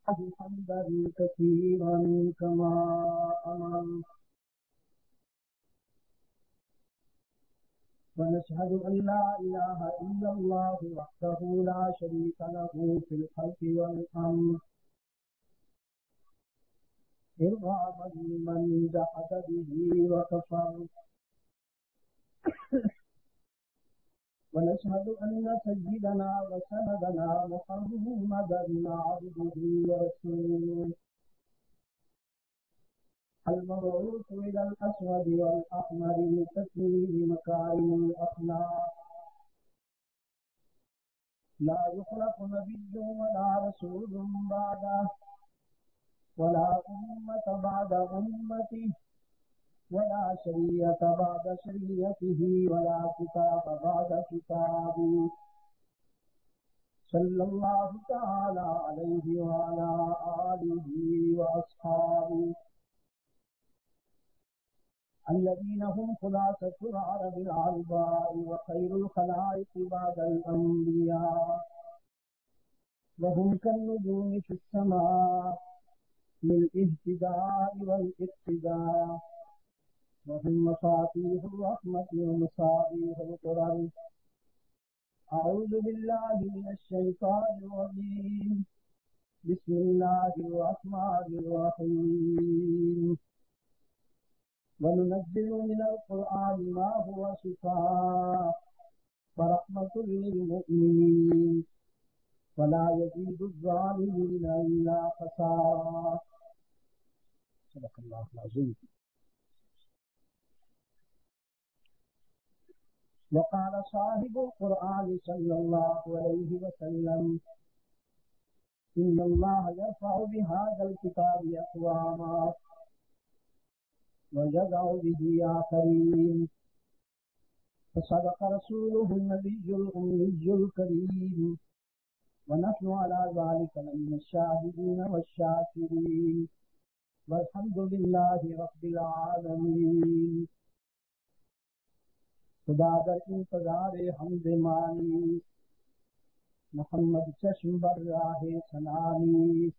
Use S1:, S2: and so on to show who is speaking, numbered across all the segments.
S1: حمدا كثيرا كما أمر. ونشهد أن لا إله إلا الله وحده لا شريك له في الخلق والأمر إرغاما لمن جحد به وكفر. ونشهد أن سيدنا وسندنا محمدا عبده ورسوله المبعوث إلى الأسود والأحمر لتكميل مكارم الأخلاق. لا يخلق نبي ولا رسول بعده ولا أمة بعد أمته ولا شريعة بعد شريعته ولا كتاب بعد كتابه صلى الله تعالى عليه وعلى آله وأصحابه الذين هم خلاصة العرب العرباء وخير الخلائق بعد الأنبياء وهم كالنجوم في السماء للاهتداء والاقتداء وهم مفاتيح الرحمة ومصابيح القرآن. أعوذ بالله من الشيطان الرجيم. بسم الله الرحمن الرحيم. وننزل من القرآن ما هو شفاء ورحمة للمؤمنين ولا يزيد الظالمين إلا خسارا. صدق الله العظيم. وقال صاحب القرآن صلى الله عليه وسلم إن الله يرفع بهذا الكتاب أقواما ويضع به آخرين. فصدق رسوله النبي الأمي الكريم ونحن على ذلك من الشاهدين والشاكرين والحمد لله رب العالمين. خدا در انتظار حمد مانی محمد چشم بر راہ سنانی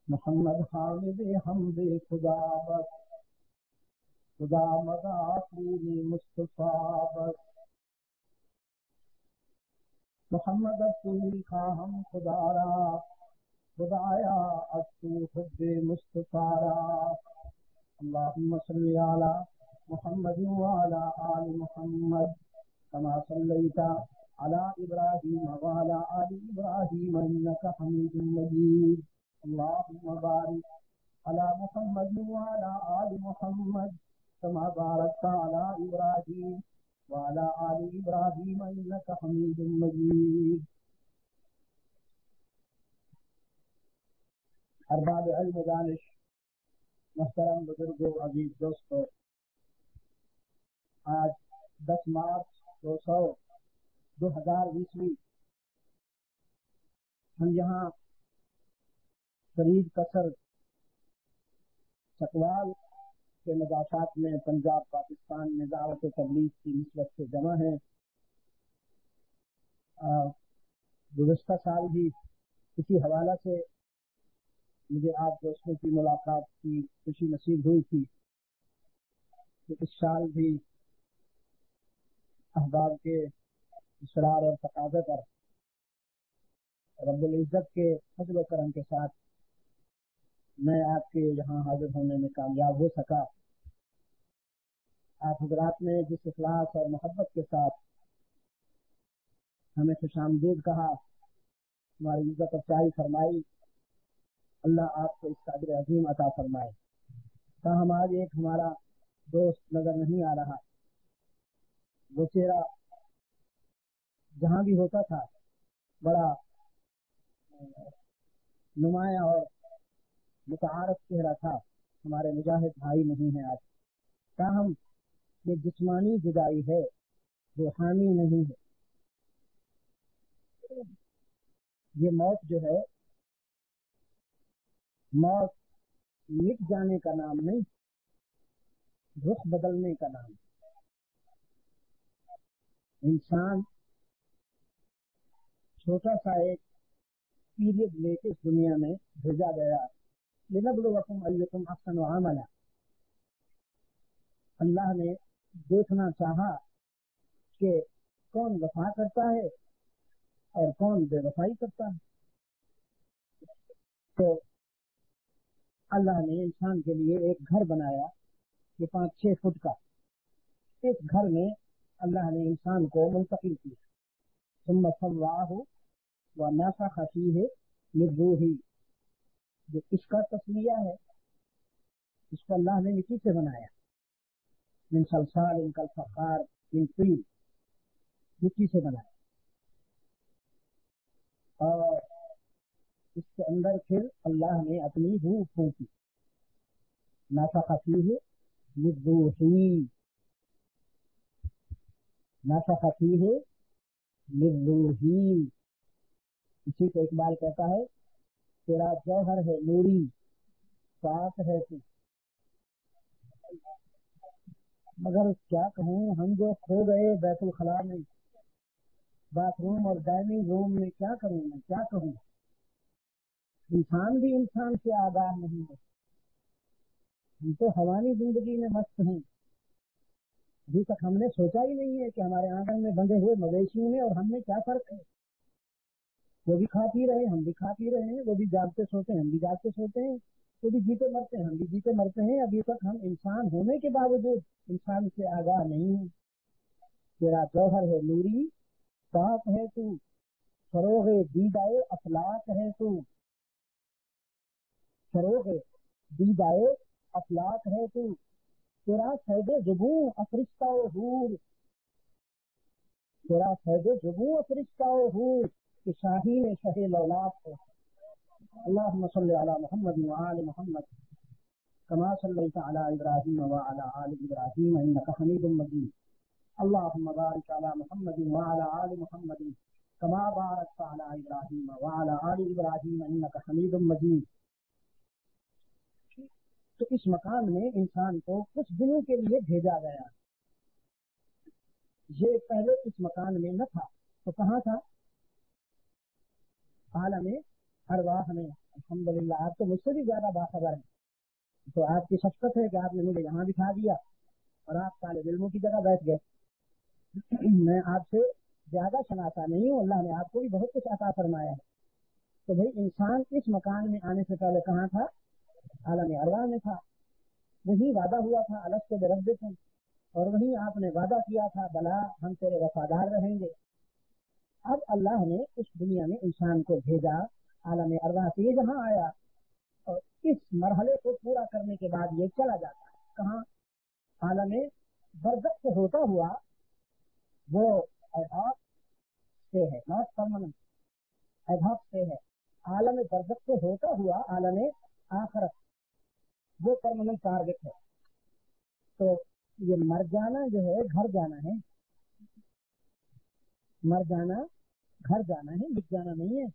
S1: محمد حامد حمد خدا بس خدا مدع پوری مصطفیٰ بس محمد اب تو خواہم خدا را خدایا اب تو خود مصطفیٰ را. اللہم صلی علی محمد وعلى آل محمد كما صليت على إبراهيم وعلى آل إبراهيم إنك حميد مجيد. اللهم بارك على محمد وعلى آل محمد كما باركت على إبراهيم وعلى آل إبراهيم إنك حميد مجيد. ارباب علم دانش، محترم بزرگوں، عزیز دوستوں، آج 10 مارچ 2020 ہم یہاں فرید قصر چکوال کے مدافعات میں پنجاب پاکستان میں دعوت و تبلیغ کی نسبت سے جمع ہیں. گزشتہ سال بھی اسی حوالہ سے مجھے آپ دوستوں کی ملاقات کی خوشی نصیب ہوئی تھی کہ اس سال بھی احباب کے اصرار اور تقاضے پر رب العزت کے فضل و کرم کے ساتھ میں آپ کے یہاں حاضر ہونے میں کامیاب ہو سکا. آپ حضرات نے جس اخلاص اور محبت کے ساتھ ہمیں خوش آمدید کہا، ہماری عزت افزائی فرمائی، اللہ آپ کو اس قدر عظیم عطا فرمائے. تاہم آج ایک ہمارا دوست نظر نہیں آ رہا. وہ چہرہ جہاں بھی ہوتا تھا بڑا نمایاں اور متعارف چہرہ تھا. ہمارے مجاہد بھائی نہیں ہیں آج. تاہم یہ جسمانی جدائی ہے، روحانی نہیں ہے. یہ موت جو ہے، موت مٹ جانے کا نام نہیں، رخ بدلنے کا نام. انسان چھوٹا سا ایک پیریڈ لے کے اس دنیا میں بھیجا گیا. لنبلوکم ایکم احسن عملا. اللہ نے دیکھنا چاہا کہ کون وفا کرتا ہے اور کون بے وفائی کرتا ہے. تو اللہ نے انسان کے لیے ایک گھر بنایا یہ 5-6 فٹ کا. اس گھر میں اللہ نے انسان کو منتقل کیا. ثم صوّاہ ونفخ فیہ من روحہ. جو اس کا تصویہ ہے اس کو اللہ نے مٹی سے بنایا. من صلصال کالفخار من طین. مٹی سے بنایا اور اس کے اندر پھر اللہ نے اپنی روح پھونکی. نفخ فیہ من روحہ. نفخ فیہ من روحہ. اسی کو اقبال کہتا ہے تیرا جوہر ہے نوری پاک ہے تو. مگر کیا کہوں ہم جو کھو گئے بیت الخلاء میں باتھ روم اور ڈائننگ روم میں, کیا کروں میں کیا کہوں. انسان بھی انسان سے آگاہ نہیں ہے. ہم تو حیوانی زندگی میں مست ہیں. ابھی تک ہم نے سوچا ہی نہیں ہے کہ ہمارے آنگن میں بندھے ہوئے مویشیوں میں اور ہم میں کیا فرق ہے. وہ بھی کھا پی رہے ہیں ہم بھی کھا پی رہے ہیں. وہ بھی جاگتے سوتے ہیں ہم بھی جاگتے سوتے ہیں. وہ بھی جیتے مرتے ہیں ہم بھی جیتے مرتے ہیں. ابھی تک ہم انسان ہونے کے باوجود انسان سے آگاہ نہیں ہیں. تیرا جوہر ہے نوری پاک ہے تو. فروغ دیدائے افلاک ہے تو. فروغ دیدائے افلاک ہے تو. تیرا صید جبوں افرشتہ و حور. تیرا صید جبوں افرشتہ و حور کہ شاہین شہ لولاک ہے. اللہم صلی علی محمد وآل محمد کما صلیت علی ابراہیم وعلی آل ابراہیم انک حمید مجید. اللہم بارک علی محمد وعلی آل محمد کما بارکت علی ابراہیم وعلی آل ابراہیم انک حمید مجید. تو اس مکان میں انسان کو کچھ دنوں کے لیے بھیجا گیا. یہ پہلے اس مکان میں نہ تھا تو کہاں تھا؟ عالم ارواح میں. الحمدللہ آپ تو مجھ سے بھی زیادہ باخبر ہیں. تو آپ کی شفقت ہے کہ آپ نے مجھے یہاں بٹھا دیا اور آپ طالب علموں کی جگہ بیٹھ گئے. میں آپ سے زیادہ شناسا نہیں ہوں. اللہ نے آپ کو بھی بہت کچھ عطا فرمایا ہے. تو بھائی انسان اس مکان میں آنے سے پہلے کہاں تھا؟ عالم ارواح میں تھا. وہی وعدہ ہوا تھا الست بربکم, اور وہی آپ نے وعدہ کیا تھا بلا ہم تیرے وفادار رہیں گے. اب اللہ نے اس دنیا میں انسان کو بھیجا عالم ارواح سے. یہ جہاں آیا اور اس مرحلے کو پورا کرنے کے بعد یہ چلا جاتا ہے کہاں؟ عالم برزخ سے ہوتا ہوا. وہ ایڈھاک سے ہے ناٹ پرماننٹ. ایڈھاک سے ہے. عالم برزخ سے ہوتا ہوا عالم آخرت وہ پرماننٹ ٹارگٹ ہے. تو یہ مر جانا جو ہے گھر جانا ہے. مر جانا گھر جانا ہے, مٹ جانا نہیں ہے.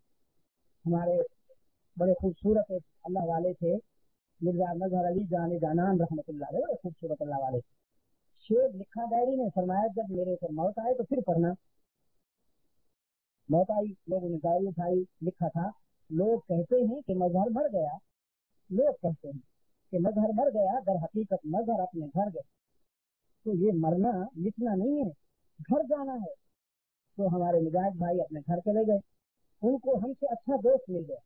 S1: ہمارے بڑے خوبصورت اللہ والے تھے مرزا مظہر علی جان جانان رحمۃ اللہ علیہ. بڑے خوبصورت اللہ والے تھے. شعر لکھا ڈائری نے فرمایا جب میرے اوپر موت آئے تو پھر پڑھنا. موت آئی لوگوں نے ڈائری اٹھائی لکھا تھا لوگ کہتے ہیں کہ مظہر مر گیا. لوگ کہتے ہیں کہ مظہر مر گیا در حقیقت مظہر اپنے گھر گئے. تو یہ مرنا لکھنا نہیں ہے, گھر جانا ہے. تو ہمارے مجاہد بھائی اپنے گھر چلے گئے. ان کو ہم سے اچھا دوست مل گیا.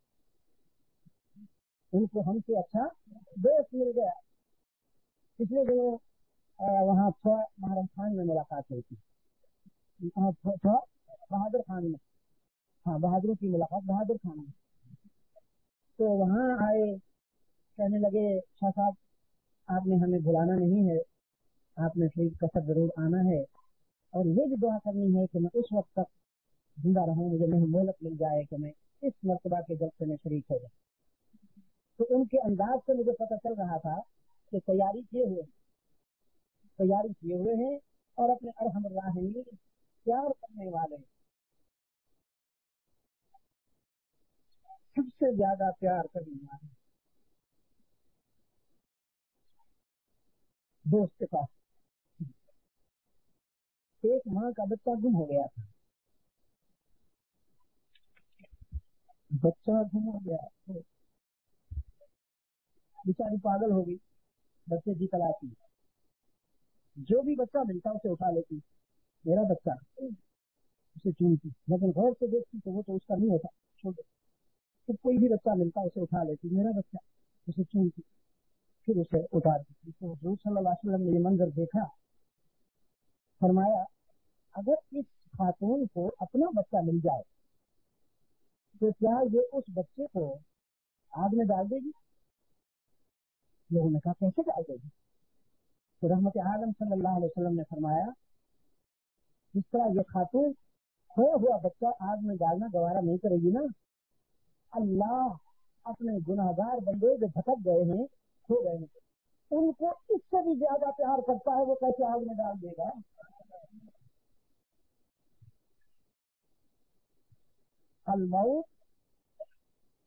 S1: ان کو ہم سے اچھا دوست مل گیا. پچھلے دنوں وہاں محرم خان میں ملاقات ہوئی تھی. بہادر خان میں, ہاں بہادروں کی ملاقات بہادر خان میں. تو وہاں آئے کہنے لگے شاہ صاحب آپ نے ہمیں بلانا نہیں ہے, آپ نے شریف کا سب ضرور آنا ہے اور یہ بھی دعا کرنی ہے کہ میں اس وقت تک زندہ رہوں, مجھے نہیں مہلت مل جائے کہ میں اس مرتبہ کے جلسے میں شریک ہو جائے. تو ان کے انداز سے مجھے پتہ چل رہا تھا کہ تیاری کیے ہوئے ہیں اور اپنے ارحم الراحمین پیار کرنے والے. سب سے زیادہ پیار کرنے والے دوست کے پاس. ایک ماں کا بچہ گم ہو گیا تھا. بچہ گم ہو گیا، بیچاری پاگل ہو گئی، بچے کی تلاش کی، جو بھی بچہ ملتا اسے اٹھا لیتی، میرا بچہ، اسے چونتی، لیکن غور سے دیکھتی تو وہ تو اس کا نہیں ہوتا، چھوٹے، پھر کوئی بھی بچہ ملتا اسے اٹھا لیتی، میرا بچہ، اسے چونتی، پھر اسے اتار دیتی۔ تو حضور صلی اللہ علیہ وسلم نے یہ منظر دیکھا، فرمایا اگر اس خاتون کو اپنا بچہ مل جائے تو کیا یہ اس بچے کو آگ میں ڈال دے گی؟ لوگوں نے کہا کیسے ڈال دے گی؟ تو رحمت عالم صلی اللہ علیہ وسلم نے فرمایا جس طرح یہ خاتون کھویا ہوا بچہ آگ میں ڈالنا گوارا نہیں کرے گی نا، اللہ اپنے گناہگار بندے جو بھٹک گئے ہیں، کھو گئے ہیں، ان کو اس سے بھی زیادہ پیار کرتا ہے، وہ کیسے آگ میں ڈال دے گا؟ الموت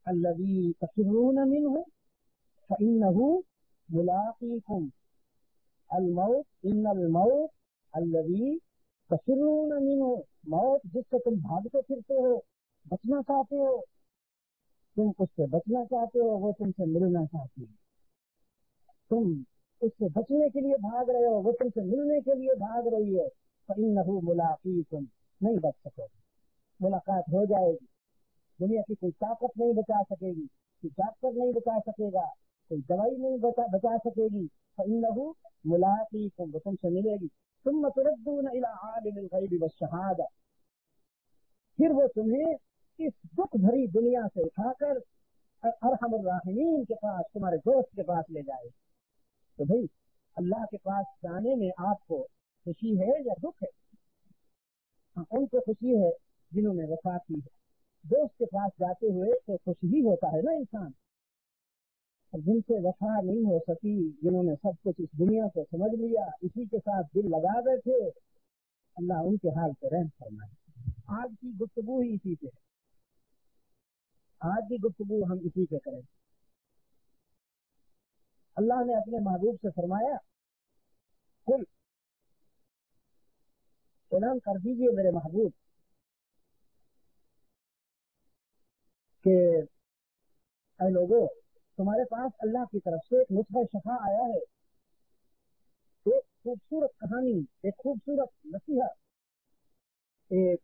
S1: الذي تفرون منه فإنه ملاقيكم، الموت ان الموت الذي تفرون منه، موت جس سے تم بھاگتے پھرتے ہو، بچنا چاہتے ہو، تم اس سے بچنا چاہتے ہو، وہ تم سے ملنا چاہتی ہے، تم اس سے بچنے کے لیے بھاگ رہے ہو، وہ تم سے ملنے کے لیے بھاگ رہی ہے، فإنه ملاقيكم، نہیں بچ سکو، ملاقات ہو جائے گی، دنیا کی کوئی طاقت نہیں بچا سکے گی، کوئی ڈاکٹر نہیں بچا سکے گا، کوئی دوائی نہیں بچا سکے گی، فإنه ملاقيكم، وہ تم سے ملے گی، ثم تردون إلى عالم الغیب والشہادہ، پھر وہ تمہیں اس دکھ بھری دنیا سے اٹھا کر ارحم الراحمین کے پاس، تمہارے دوست کے پاس لے جائے۔ تو بھائی اللہ کے پاس جانے میں آپ کو خوشی ہے یا دکھ ہے؟ ان کو خوشی ہے جنہوں نے وفا کی ہے، دوست کے پاس جاتے ہوئے تو خوش ہی ہوتا ہے نا انسان، اور جن سے وفا نہیں ہو سکی، جنہوں نے سب کچھ اس دنیا کو سمجھ لیا، اسی کے ساتھ دل لگا بیٹھے، اللہ ان کے حال پہ رحم فرمائے۔ آج کی گفتگو ہی اسی پہ ہے، آج کی گفتگو ہم اسی پہ کریں۔ اللہ نے اپنے محبوب سے فرمایا قل، اعلان کر دیجئے میرے محبوب کہ اے لوگوں، تمہارے پاس اللہ کی طرف سے ایک نسخہ شفا آیا ہے، ایک خوبصورت کہانی، ایک خوبصورت نصیحت، ایک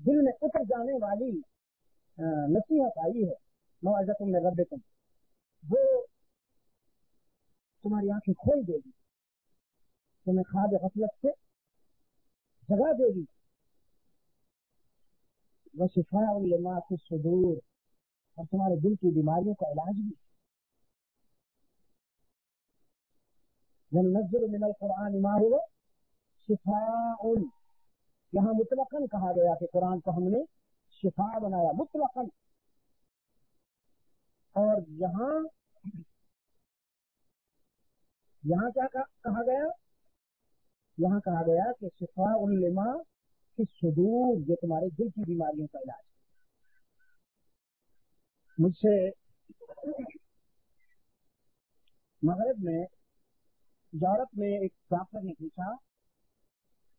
S1: دل میں اتر جانے والی نصیحت آئی ہے، موعظۃ من ربکم، وہ تمہاری آنکھیں کھول دے گی، تمہیں خواب غفلت سے جگا دے گی، وشفاء لما فی الصدور، اور تمہارے دل کی بیماریوں کا علاج بھی۔ وننزل من القرآن ما هو شفاء، یہاں مطلقاً کہا گیا کہ قرآن کو ہم نے شفا بنایا، مطلقاً، اور یہاں کیا کہا گیا؟ یہاں کہا گیا کہ شفاء لما فی الصدور، جو تمہارے دل کی بیماریوں کا علاج۔ مجھ سے مغرب میں، یورپ میں ایک ڈاکٹر نے پوچھا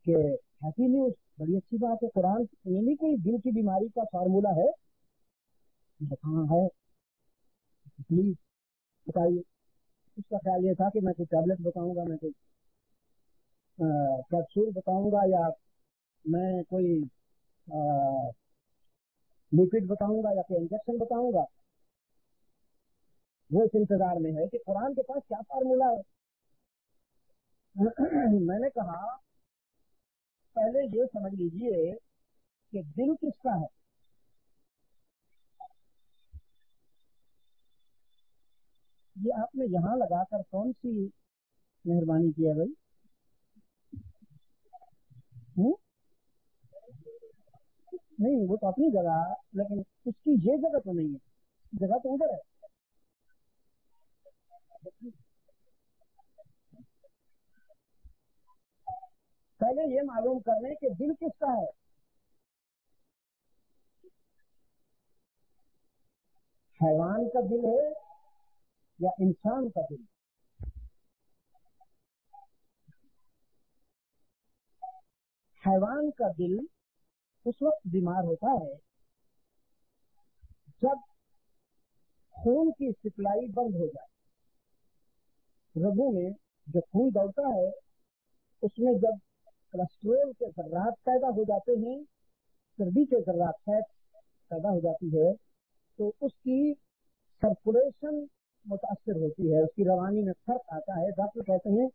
S1: کہ ہیپی نیوز، بڑی اچھی بات ہے، قرآن میں نہیں کوئی دل کی بیماری کا فارمولہ ہے؟ ہاں ہے، پلیز بتائیے۔ اس کا خیال یہ تھا کہ میں کوئی ٹیبلٹ بتاؤں گا، میں کوئی کیپسول بتاؤں گا، یا میں کوئی لیکوڈ بتاؤں گا، یا کوئی انجیکشن بتاؤں گا۔ وہ اس انتظار میں ہے کہ قرآن کے پاس کیا فارمولہ ہے۔ میں نے کہا پہلے یہ سمجھ لیجئے کہ دل کس کا ہے۔ یہ آپ نے یہاں لگا کر کون سی مہربانی کی ہے بھائی؟ نہیں، وہ تو اپنی جگہ، لیکن اس کی یہ جگہ تو نہیں ہے، جگہ تو ادھر ہے۔ پہلے یہ معلوم کر لیں کہ دل کس کا ہے۔ حیوان کا دل ہے یا انسان کا دل؟ حیوان کا دل اس وقت بیمار ہوتا ہے جب خون کی سپلائی بند ہو جائے، رگوں میں جو خون دوڑتا ہے اس میں جب کولسٹرول کے ذرات پیدا ہو جاتے ہیں، چربی کے ذرات فیٹ پیدا ہو جاتی ہے، تو اس کی سرکولیشن متاثر ہوتی ہے، اس کی روانی میں فرق آتا ہے. ڈاکٹر کہتے ہیں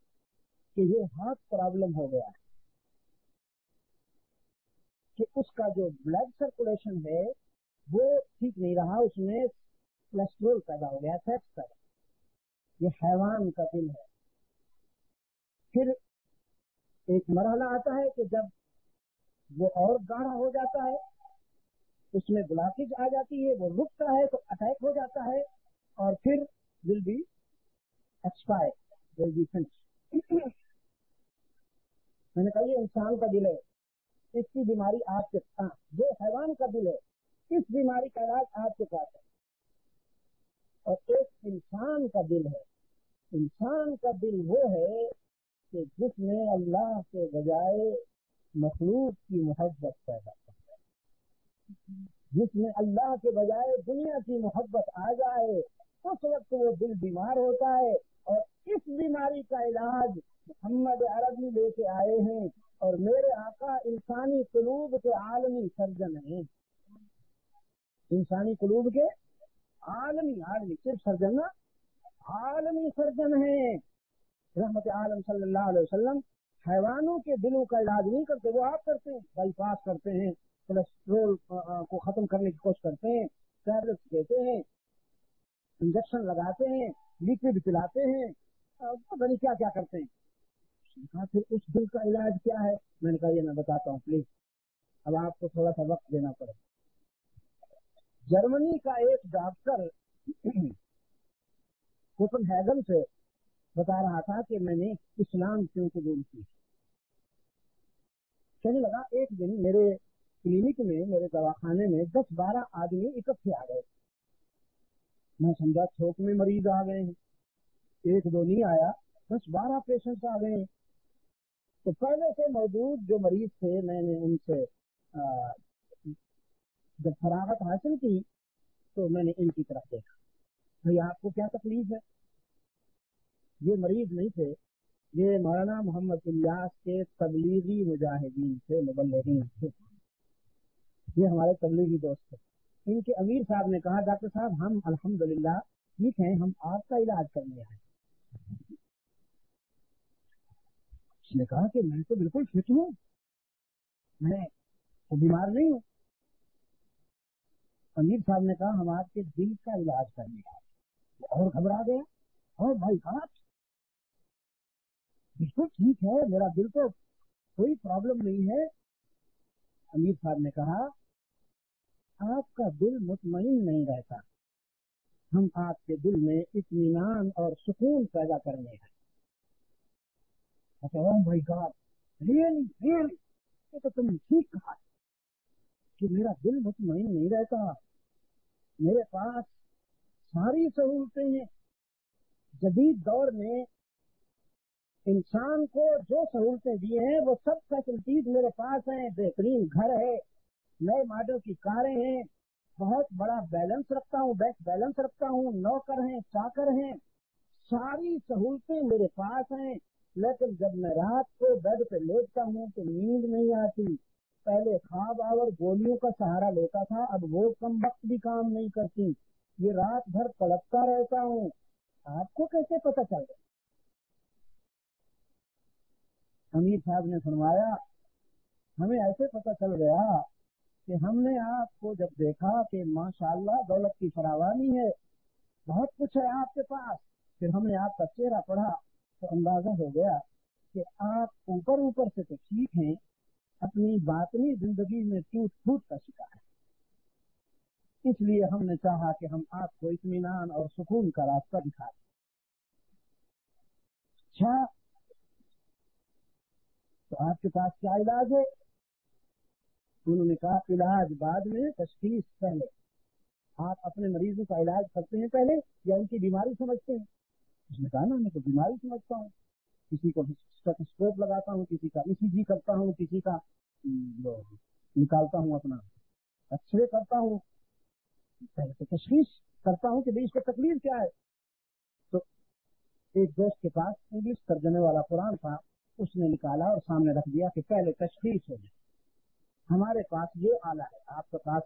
S1: کہ یہ ہارٹ پرابلم ہو گیا ہے، کہ اس کا جو بلڈ سرکولیشن ہے وہ ٹھیک نہیں رہا، اس میں کولسٹرول پیدا ہو گیا، فیٹ پیدا. یہ حیوان کا دل ہے. پھر ایک مرحلہ آتا ہے کہ جب وہ اور گاڑھا ہو جاتا ہے، اس میں بلاکیج آ جاتی ہے، وہ رکتا ہے تو اٹیک ہو جاتا ہے، اور پھر will be expire, will be finish. میں نے کہا یہ انسان کا دل ہے، اس کی بیماری آپ کے پاس، جو حیوان کا دل ہے اس بیماری کا علاج آپ کے پاس ہے. اور ایک انسان کا دل ہے. انسان کا دل وہ ہے کہ جس میں اللہ کے بجائے مخلوق کی محبت پیدا کرتا ہے، جس میں اللہ کے بجائے دنیا کی محبت آ جائے، اس وقت وہ دل بیمار ہوتا ہے. اور اس بیماری کا علاج محمد عربی لے کے آئے ہیں، اور میرے آقا انسانی قلوب کے عالمی سرجن ہیں. انسانی قلوب کے عالمی صرف سرجن نہ، عالمی سرجن ہیں. رحمت عالم صلی اللہ علیہ وسلم حیوانوں کے دلوں کا علاج نہیں کرتے، وہ آپ کرتے ہیں. بائی پاس کرتے ہیں، کولسٹرول کو ختم کرنے کی کوشش کرتے ہیں، ٹیبلٹس دیتے ہیں، انجیکشن لگاتے ہیں، لیکوڈ پلاتے ہیں، پتہ نہیں کیا کیا کرتے ہیں. کہا پھر اس دل کا علاج کیا ہے؟ میں نے کہا یہ میں بتاتا ہوں پلیز، اب آپ کو تھوڑا سا وقت دینا پڑے. جرمنی کا ایک ڈاکٹر کوپن ہیگن سے بتا رہا تھا کہ میں نے اسلام کیوں قبول کی. کہنے لگا ایک دن میرے کلینک میں، میرے دواخانے میں 10-12 آدمی اکٹھے آ گئے. میں سمجھا تھوک میں مریض آ گئے ہیں، ایک دو نہیں آیا، 10-12 پیشنٹس آ گئے ہیں. تو پہلے سے موجود جو مریض تھے میں نے ان سے جب فراغت حاصل کی تو میں نے ان کی طرف دیکھا، بھائی آپ کو کیا تکلیف ہے؟ یہ مریض نہیں تھے، یہ مولانا محمد الیاس کے تبلیغی مجاہدین تھے، مبلغین تھے. یہ ہمارے تبلیغی دوست تھے. ان کے امیر صاحب نے کہا ڈاکٹر صاحب ہم الحمدللہ ٹھیک ہیں، ہم آپ کا علاج کرنے آئے. اس نے کہا کہ میں تو بالکل فٹ ہوں، میں تو بیمار نہیں ہوں. امیر صاحب نے کہا ہم آپ کے دل کا علاج کرنے آئے. اور گھبرا گیا، اور بھائی صاحب بالکل ٹھیک ہے، میرا دل تو کوئی پرابلم نہیں ہے. امیر صاحب نے کہا آپ کا دل مطمئن نہیں رہتا، ہم آپ کے دل میں اطمینان اور سکون پیدا کرنے ہیں. بھائی صاحب ریئلی یہ تو تم نے ٹھیک کہا کہ میرا دل مطمئن نہیں رہتا. میرے پاس ساری سہولتیں ہیں. جدید دور میں انسان کو جو سہولتیں دی ہیں وہ سب فیسلٹیز میرے پاس ہیں. بہترین گھر ہے، نئے ماڈل کی کاریں ہیں، بہت بڑا بیلنس رکھتا ہوں، بینک بیلنس رکھتا ہوں، نوکر ہیں، چاکر ہیں، ساری سہولتیں میرے پاس ہیں. لیکن جب میں رات کو بیڈ پہ لیٹتا ہوں تو نیند نہیں آتی. پہلے خواب آور گولیوں کا سہارا لیتا تھا، اب وہ کم وقت بھی کام نہیں کرتی. یہ رات بھر تڑپتا رہتا ہوں. آپ کو کیسے پتہ چل گیا؟ امیر صاحب نے فرمایا ہمیں ایسے پتہ چل گیا کہ ہم نے آپ کو جب دیکھا کہ ماشاءاللہ دولت کی فراوانی ہے، بہت کچھ ہے آپ کے پاس، پھر ہم نے آپ کا چہرہ پڑھا تو اندازہ ہو گیا کہ آپ اوپر سے تو ٹھیک ہیں، اپنی باطنی زندگی میں ٹوٹ پھوٹ کا شکار ہے. اس لیے ہم نے چاہا کہ ہم آپ کو اطمینان اور سکون کا راستہ دکھا دیں. اچھا تو آپ کے پاس کیا علاج ہے؟ انہوں نے کہا علاج بعد میں، تشخیص پہلے. آپ اپنے مریضوں کا علاج کرتے ہیں پہلے یا ان کی بیماری سمجھتے ہیں؟ اس نے کہا نا میں تو بیماری سمجھتا ہوں، کسی کو اسٹیتھوسکوپ لگاتا ہوں، کسی کا ECG کرتا ہوں، کسی کا نکالتا ہوں اپنا ایکس رے کرتا ہوں. پہلے تو تشخیص کرتا ہوں کہ بھائی اس کو تکلیف کیا ہے. تو ایک دوست کے پاس انگلش ترجمے والا قرآن تھا, اس نے نکالا اور سامنے رکھ دیا کہ پہلے تشخیص ہو جائے. ہمارے پاس یہ آلہ ہے, آپ کے پاس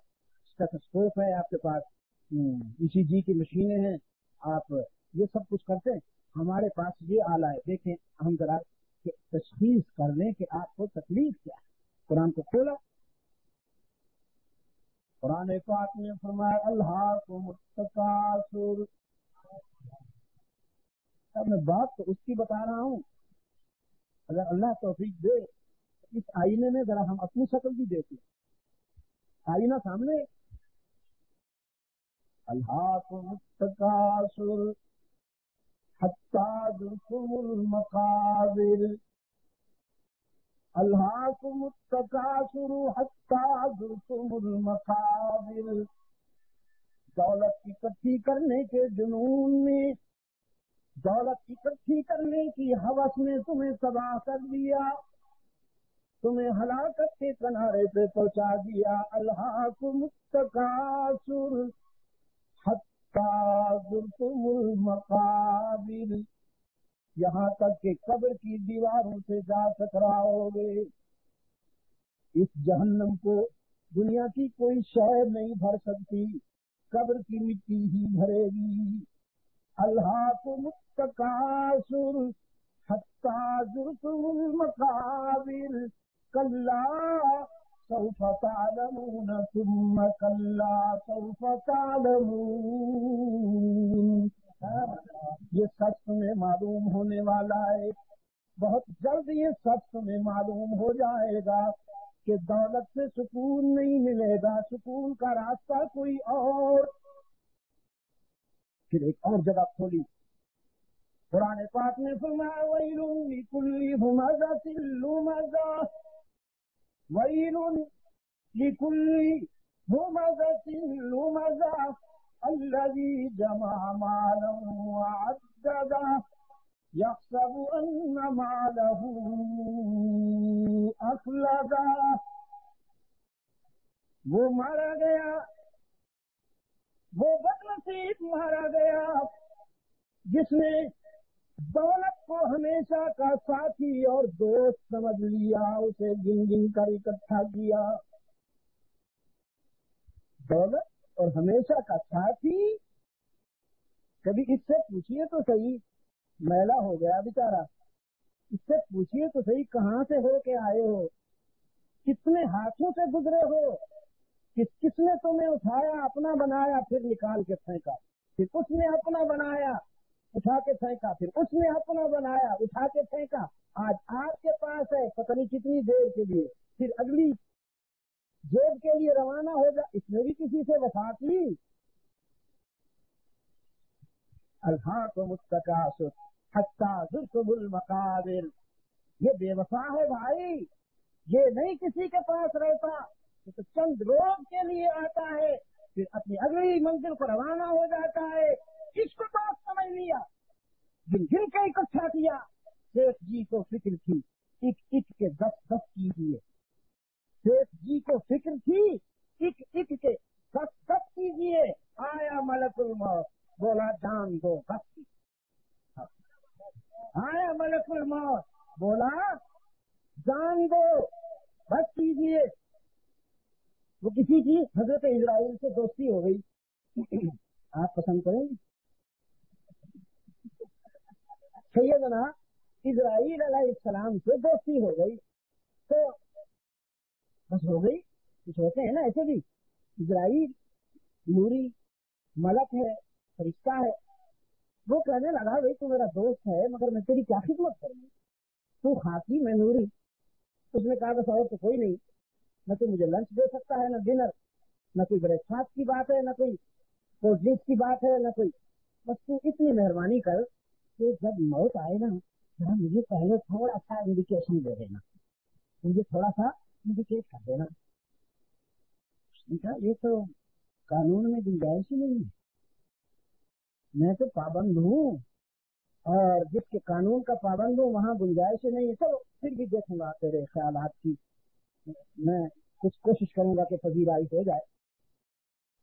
S1: اسٹیتھوسکوپ ہے, آپ کے پاس ECG کی مشینیں ہیں, آپ یہ سب کچھ کرتے ہیں. ہمارے پاس یہ آلہ ہے, دیکھیں ہم ذرا کہ تشخیص کر لیں کہ آپ کو تکلیف کیا ہے. قرآن کو کھولا, قرآن پاک نے فرمایا الہاکم التکاثر. اب میں بات تو اس کی بتا رہا ہوں, اگر اللہ توفیق دے اس آئینے میں ذرا ہم اپنی شکل بھی دیکھیں. آئینہ سامنے, الہاکم التکاثر حتی زرتم المقابر. الہاکم التکاثر حتی زرتم المقابر. دولت اکٹھی کرنے کے جنون میں, دولت اکٹھی کرنے کی ہوس میں تمہیں تباہ کر دیا, تمہیں ہلاکت کے کنارے پہ پہنچا دیا. الہاکم التکاثر حتی زرتم المقابر. یہاں تک کہ قبر کی دیواروں سے جا ٹکراؤ گے. اس جہنم کو دنیا کی کوئی شے نہیں بھر سکتی, قبر کی مٹی ہی بھرے گی. الہاکم التکاثر حتی زرتم المقابر. کلا سوف تعلمون ثم کلا سوف تعلمون. یہ سچ تمہیں معلوم ہونے والا ہے, بہت جلد یہ سچ تمہیں معلوم ہو جائے گا کہ دولت سے سکون نہیں ملے گا, سکون کا راستہ کوئی اور. پھر ایک اور جگہ کھولی, قرآن پاک نے فرمایا ویل لکل ہمزۃ لمزہ. ویل لکل ہمزۃ لمزہ الذی جمع مالا وعددہ یحسب ان مالہ اخلدہ. وہ مارا گیا, وہ بدنصیب مارا گیا جس نے دولت کو ہمیشہ کا ساتھی اور دوست سمجھ لیا, اسے گن گن کر اکٹھا کیا. دولت اور ہمیشہ کا ساتھی, کبھی اس سے پوچھئے تو صحیح, میلا ہو گیا بیچارہ, اس سے پوچھئے تو صحیح کہاں سے ہو کے آئے ہو, کتنے ہاتھوں سے گزرے ہو, کس نے تمہیں اٹھایا اپنا بنایا پھر نکال کے پھینکا, پھر اس نے اپنا بنایا اٹھا کے پھینکا, پھر اس نے اپنا بنایا اٹھا کے پھینکا. آج آپ کے پاس ہے پتہ نہیں کتنی دیر کے لیے, پھر اگلی جیب کے لیے روانہ ہو جا, اس نے بھی کسی سے وفات لی. الہاکم التکاثر حتی زرتم المقابر. یہ بے وفا ہے بھائی, یہ نہیں کسی کے پاس رہتا, یہ تو چند روز کے لیے آتا ہے, پھر اپنی اگلی منزل کو روانہ ہو جاتا ہے. اس کو بات سمجھ لیا, جن جن کا اکٹھا کیا. شیخ جی کو فکر تھی ایک ایک کے 10 کیجیے, شیخ جی کو فکر تھی ایک ایک کے 10 کیجیے. آیا ملک الموت, بولا جان دو بس. آیا ملک الموت, بولا جان دو بس کیجیے. وہ کسی کی حضرت اسرائیل سے دوستی ہو گئی, آپ پسند کریں گے؟ سیدنا اسرائیل علیہ السلام سے دوستی ہو گئی تو بس ہو گئی. کچھ ہوتے ہیں نا ایسے بھی, اسرائیل نوری ملک ہے, فرشتہ ہے. وہ کہنے لگا بھائی تو میرا دوست ہے مگر میں تیری کیا خدمت کروں, تو خاکی میں نوری. اس نے کہا بس اور تو کوئی نہیں, نہ تو مجھے لنچ دے سکتا ہے, نہ ڈنر, نہ کوئی بریک فاسٹ کی بات ہے, نہ کوئی کولڈ ڈرنکس کی بات ہے, نہ کوئی. بس تو اتنی مہربانی کر کہ جب موت آئے نا مجھے پہلے تھوڑا سا انڈیکیشن دے دینا, مجھے تھوڑا سا انڈیکیٹ کر دینا. یہ تو قانون میں گنجائش ہی نہیں ہے, میں تو پابند ہوں, اور جس کے قانون کا پابند ہوں وہاں گنجائش ہی نہیں ہے. چلو پھر بھی دیکھوں گا تیرے خیالات کی, میں کچھ کوشش کروں گا کہ پذیرائی ہو جائے.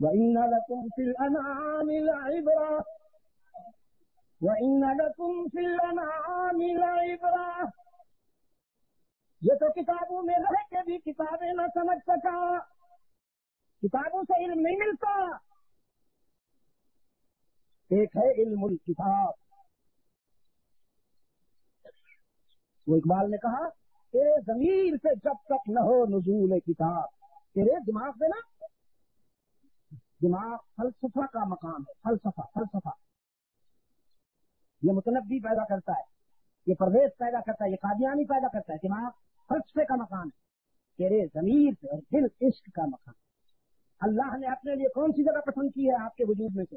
S1: وَإِنَّ لَكُمْ فِي الْأَنْعَامِ لَعِبْرَةً وَإِنَّ لَكُمْ فِي الْأَنْعَامِ لَعِبْرَةً. یہ تو کتابوں میں رہ کے بھی کتابیں نہ سمجھ سکا، کتابوں سے علم نہیں ملتا. ایک ہے علم الکتاب. وہ اقبال نے کہا تیرے ضمیر سے جب تک نہ ہو نزول کتاب، تیرے دماغ سے نا، دماغ فلسفہ کا مقام ہے. فلسفہ یہ متنبی پیدا کرتا ہے، یہ پرویز پیدا کرتا ہے، یہ قادیانی پیدا کرتا ہے. دماغ فلسفے کا مقام ہے. تیرے ضمیر سے اور دل عشق کا مقام. اللہ نے اپنے لیے کون سی جگہ پسند کی ہے آپ کے وجود میں سے؟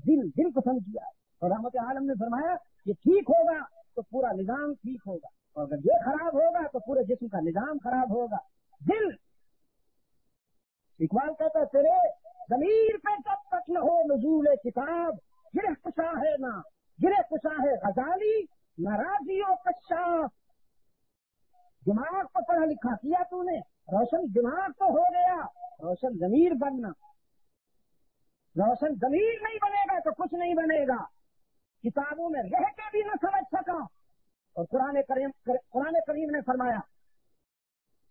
S1: دل پسند کیا ہے. اور رحمت عالم نے فرمایا یہ ٹھیک ہوگا تو پورا نظام ٹھیک ہوگا، اور اگر یہ خراب ہوگا تو پورے جسم کا نظام خراب ہوگا. دل. اقبال کہتا ہے تیرے ضمیر پہ جب تک نہ ہو نزول کتاب، گرہ کشا ہے نا، گرہ کشا ہے غزالی، ناراضی و کشاف. دماغ کو پڑھا لکھا کیا تو نے، روشن دماغ تو ہو گیا، روشن ضمیر بننا. روشن ضمیر نہیں بنے گا تو کچھ نہیں بنے گا. کتابوں میں رہ کے بھی نہ سمجھ سکا. اور قرآن کریم نے فرمایا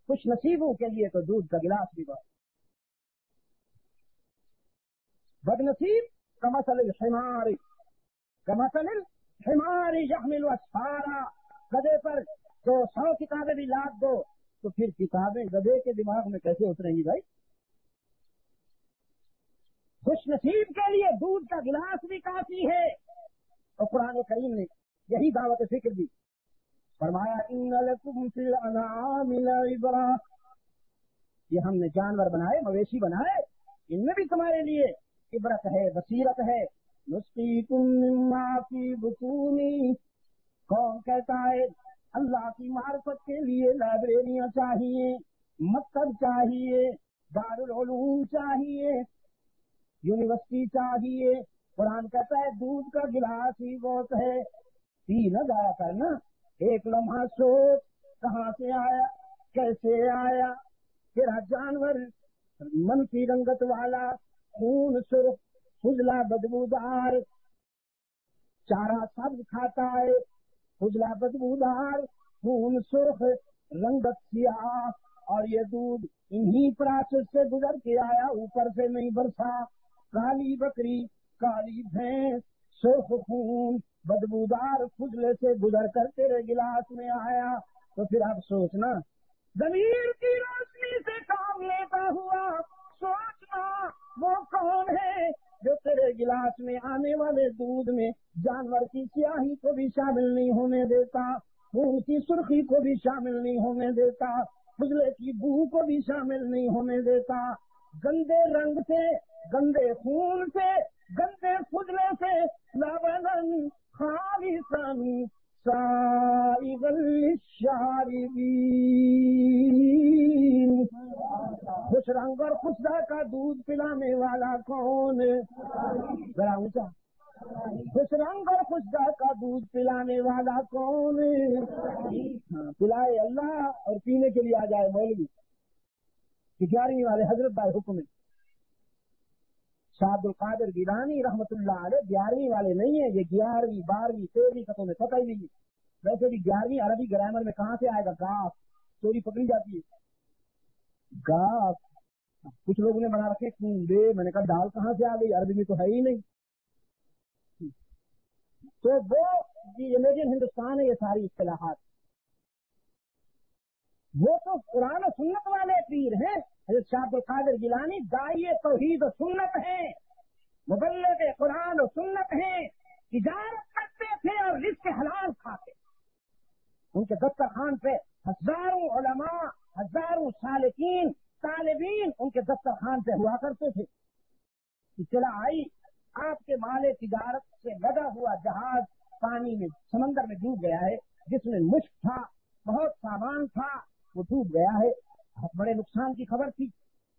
S1: کچھ نصیبوں کے لیے تو دودھ کا گلاس بھی بہت. بد نصیب کمثل الحمار یحمل اسفارا. گدھے پر 100 کتابیں بھی لاد دو تو پھر کتابیں گدھے کے دماغ میں کیسے اتریں گی بھائی؟ خوش نصیب کے لیے دودھ کا گلاس بھی کافی ہے. اور قرآن کریم نے یہی دعوت فکر دی. فرمایا ان لکم فی الانعام لعبرہ، یہ ہم نے جانور بنائے، مویشی بنائے، ان میں بھی تمہارے لیے عبرت ہے، بصیرت ہے. نسقیکم مما فی بطونی. کون کہتا ہے اللہ کی معرفت کے لیے لائبریریاں چاہیے، مکتب چاہیے، دارالعلوم چاہیے، یونیورسٹی چاہیے. قرآن کہتا ہے دودھ کا گلاس ہی بہت ہے. پی نہ جایا کرنا، ایک لمحہ سوچ کہاں سے آیا، کیسے آیا. تیرا جانور منفی رنگت والا، خون سرخ، فضلہ بدبودار، چارہ سبز کھاتا ہے، فضلہ بدبودار، خون سرخ، رنگت سیاہ، اور یہ دودھ انہی پراسس سے گزر کے آیا، اوپر سے نہیں برسا. کالی بکری، کالی بھینس، سرخ خون، بدبودار فضلے سے گزر کر تیرے گلاس میں آیا. تو پھر آپ سوچنا، ضمیر کی روشنی سے کام لیتا ہوا سوچنا وہ کون ہے جو تیرے گلاس میں آنے والے دودھ میں جانور کی سیاہی کو بھی شامل نہیں ہونے دیتا، خون کی سرخی کو بھی شامل نہیں ہونے دیتا، فضلے کی بو کو بھی شامل نہیں ہونے دیتا. گندے رنگ سے، گندے خون سے، گندے فضلے سے لبنن خالصاً سائغا للشاربین. خوش رنگ اور خوشبو کا دودھ پلانے والا کون؟ ذرا اونچا. خوش رنگ اور خوشبو کا دودھ پلانے والا کون؟ پلائے اللہ اور پینے کے لیے آ جائے مولوی. 11ویں والے حضرت بھائی حکم ہے. شاہ عبد القادر گیلانی رحمت اللہ علیہ 11ویں والے نہیں ہیں، یہ 11ویں 12ویں 13ویں کا تمہیں پتہ ہی نہیں ہے. ویسے بھی 11ویں عربی گرامر میں کہاں سے آئے گا؟ گاف چوری پکڑی جاتی ہے. گاف کچھ لوگوں نے بنا رکھے کنڈے، میں نے کہا دال کہاں سے آ گئی؟ عربی میں تو ہے ہی نہیں. تو وہ یہ میڈین ہندوستان ہے، یہ ساری اصطلاحات وہ تو قرآن و سنت والے پیر ہیں. حضرت شاہ عبد القادر گیلانی داعی توحید و سنت ہیں، مبلغ قرآن و سنت ہیں، تجارت کرتے تھے اور رزق حلال کھاتے. ان کے دسترخوان پہ ہزاروں علماء، ہزاروں سالکین، طالبین ان کے دسترخوان پہ ہوا کرتے تھے. اطلاع آئی آپ کے مال تجارت سے لگا ہوا جہاز پانی میں سمندر میں ڈوب گیا ہے، جس میں مشک تھا، بہت سامان تھا، وہ ڈوب گیا ہے. بہت بڑے نقصان کی خبر تھی.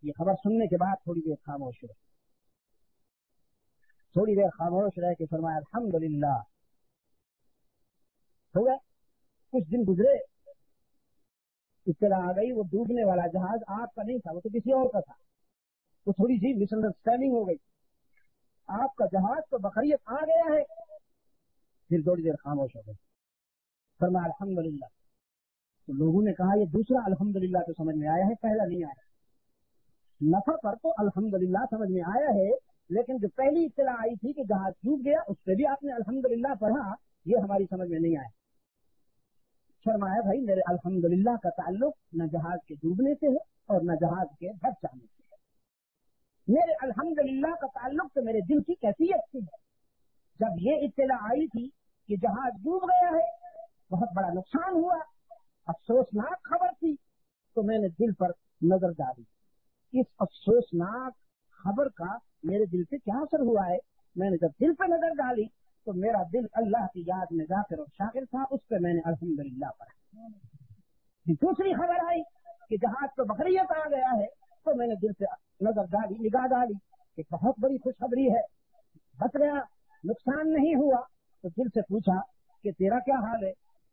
S1: یہ خبر سننے کے بعد تھوڑی دیر خاموش رہے، تھوڑی دیر خاموش رہ کے فرمایا الحمدللہ. ہو گئے کچھ دن گزرے، اطلاع آ گئی وہ ڈوبنے والا جہاز آپ کا نہیں تھا، وہ تو کسی اور کا تھا. تو تھوڑی سی مس انڈرسٹینڈنگ ہو گئی. آپ کا جہاز تو بقریت آ گیا ہے. پھر تھوڑی دیر خاموش ہو گئے. فرمایا الحمدللہ. تو لوگوں نے کہا یہ دوسرا الحمدللہ تو سمجھ میں آیا ہے, پہلا نہیں آیا. نفع پر تو الحمدللہ سمجھ میں آیا ہے, لیکن جو پہلی اطلاع آئی تھی کہ جہاز ڈوب گیا اس پہ بھی آپ نے الحمدللہ پڑھا, یہ ہماری سمجھ میں نہیں آیا. فرمایا بھائی میرے الحمدللہ کا تعلق نہ جہاز کے ڈوبنے سے ہے اور نہ جہاز کے بچ جانے سے ہے. میرے الحمدللہ کا تعلق تو میرے دل کی کیفیت سے ہے. جب یہ اطلاع آئی تھی کہ جہاز ڈوب گیا ہے, بہت بڑا نقصان ہوا, افسوسناک خبر تھی, تو میں نے دل پر نظر ڈالی. اس افسوسناک خبر کا میرے دل پہ کیا اثر ہوا ہے؟ میں نے جب دل پہ نظر ڈالی تو میرا دل اللہ کی یاد میں ذاکر اور شاکر تھا, اس پہ میں نے الحمدللہ پڑھا. دوسری خبر آئی کہ جہاز تو بقریت آ گیا ہے, تو میں نے دل پہ نظر ڈالی, نگاہ ڈالی کہ بہت بڑی خوشخبری ہے, بچ گیا, نقصان نہیں ہوا. تو دل سے پوچھا کہ تیرا کیا حال ہے؟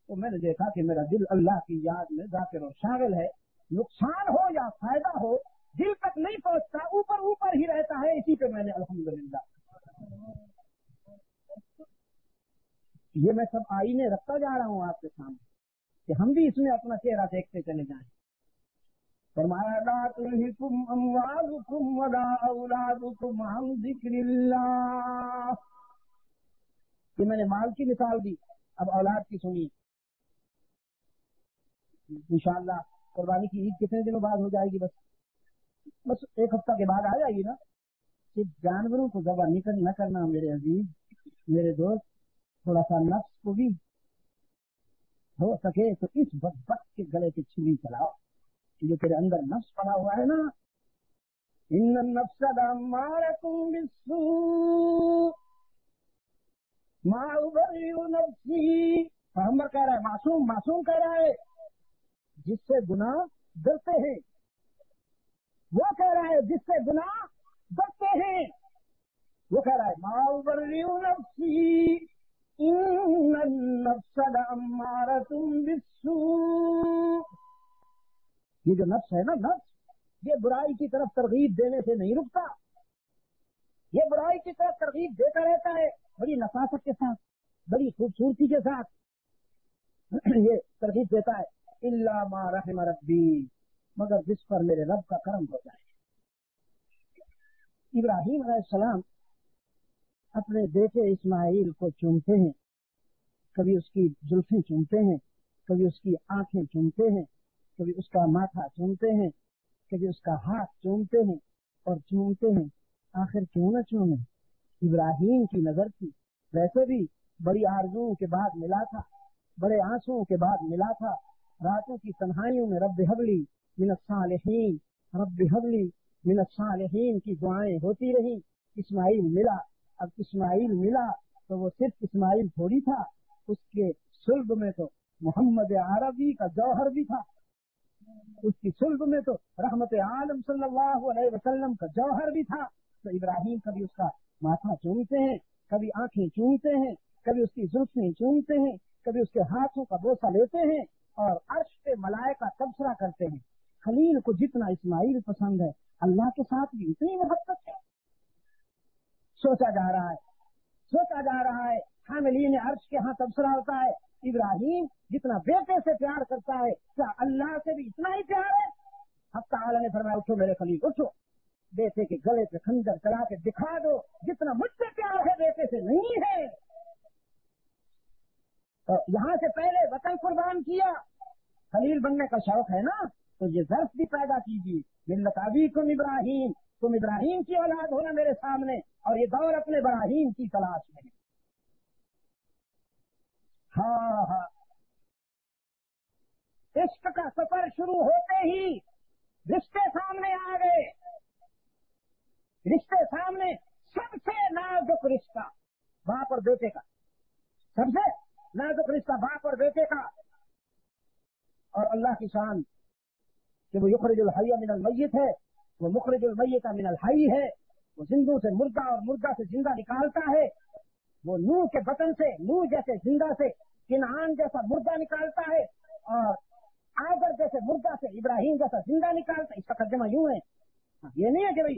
S1: تو میں نے دیکھا کہ میرا دل اللہ کی یاد میں ذاکر اور شاغل ہے. نقصان ہو یا فائدہ ہو دل تک نہیں پہنچتا, اوپر اوپر ہی رہتا ہے. اسی پہ میں نے الحمدللہ. یہ میں سب آئینے رکھتا جا رہا ہوں آپ کے سامنے کہ ہم بھی اس میں اپنا چہرہ دیکھتے چلے جائیں. فرمایا لا تلہکم اموالکم ولا اولادکم عن ذکر اللہ. کہ میں نے مال کی مثال دی, اب اولاد کی سنی. انشاءاللہ قربانی کی عید کتنے دنوں بعد ہو جائے گی؟ بس ایک ہفتہ کے بعد آ جائے گی نا. صرف جانوروں کو ذبح نہ کرنا میرے عزیز, میرے دوست. تھوڑا سا نفس کو بھی ہو سکے تو اس بدبخت کے گلے کی چھری چلاؤ جو تیرے اندر نفس پڑا ہوا ہے نا. ان النفس لامارۃ بالسوء ما ابرئ نفسی. پیغمبر کہہ رہا ہے, معصوم کہہ رہا ہے, جس سے گناہ ڈرتے ہیں. وہ کہہ رہا ہے جس سے گناہ ڈرتے ہیں. وہ کہہ رہا ہے ما ابرئ نفسی ان النفس لامارۃ بالسوء. یہ جو نفس ہے نا, نفس یہ برائی کی طرف ترغیب دینے سے نہیں رکتا. یہ برائی کی طرف ترغیب دیتا رہتا ہے, بڑی نفاست کے ساتھ, بڑی خوبصورتی کے ساتھ یہ ترغیب دیتا ہے. الا ما رحم ربی, مگر جس پر میرے رب کا کرم ہو جائے. ابراہیم علیہ السلام اپنے بیٹے اسماعیل کو چومتے ہیں, کبھی اس کی زلفیں چومتے ہیں, کبھی اس کی آنکھیں چومتے ہیں, کبھی اس کا ماتھا چومتے ہیں, کبھی اس کا ہاتھ چومتے ہیں اور چومتے ہیں. آخر کیوں نہ چومیں؟ ابراہیم کی نظر تھی. ویسے بھی بڑی آرزوؤں کے بعد ملا تھا, بڑے آنسوؤں کے بعد ملا تھا. راتوں کی تنہائیوں میں رب حبلی من الصالحین, رب حبلی من الصالحین کی دعائیں ہوتی رہی. اسماعیل ملا. اب اسماعیل ملا تو وہ صرف اسماعیل تھوڑی تھا, اس کے صلب میں تو محمد عربی کا جوہر بھی تھا. اس کی صلب میں تو رحمت عالم صلی اللہ علیہ وسلم کا جوہر بھی تھا. تو ابراہیم کبھی اس کا ماتھا چومتے ہیں, کبھی آنکھیں چومتے ہیں, کبھی اس کی زلفیں چومتے ہیں, کبھی اس کے ہاتھوں کا بوسہ لیتے ہیں اور عرش پہ ملائکہ تبصرہ کرتے ہیں. خلیل کو جتنا اسماعیل پسند ہے, اللہ کے ساتھ بھی اتنی محبت ہے. سوچا جا رہا ہے حاملین عرش کے ہاں تبصرہ ہوتا ہے, ابراہیم جتنا بیٹے سے پیار کرتا ہے کیا اللہ سے بھی اتنا ہی پیار ہے؟ حق تعالی نے فرمایا اٹھو میرے خلیل اٹھو, بیٹے کے گلے پہ خنجر چلا کے دکھا دو جتنا مجھ سے پیار ہے بیٹے سے نہیں ہے. تو یہاں سے پہلے وطن قربان کیا, خلیل بننے کا شوق ہے نا, تو یہ ظرف بھی پیدا کیجیے. ملت ابیکم ابراہیم, تم ابراہیم کی اولاد ہونا میرے سامنے, اور یہ دور اپنے ابراہیم کی تلاش میں ہے. ہاں عشق کا سفر شروع ہوتے ہی رشتے سامنے آ گئے. رشتے سامنے, سب سے نازک رشتہ باپ اور بیٹے کا, سب سے نازک رشتہ باپ اور بیٹے کا. اور اللہ کی شان کہ وہ یخرج الحی من المیت ہے, وہ مخرج المیت من الحی ہے. وہ زندوں سے مردہ اور مردہ سے زندہ نکالتا ہے. وہ نوح کے بطن سے, نوح جیسے زندہ سے کنعان جیسا مردہ نکالتا ہے, اور آگر جیسے مردہ سے ابراہیم جیسا زندہ نکالتا ہے. اس کا ترجمہ یوں ہے, یہ نہیں ہے کہ بھائی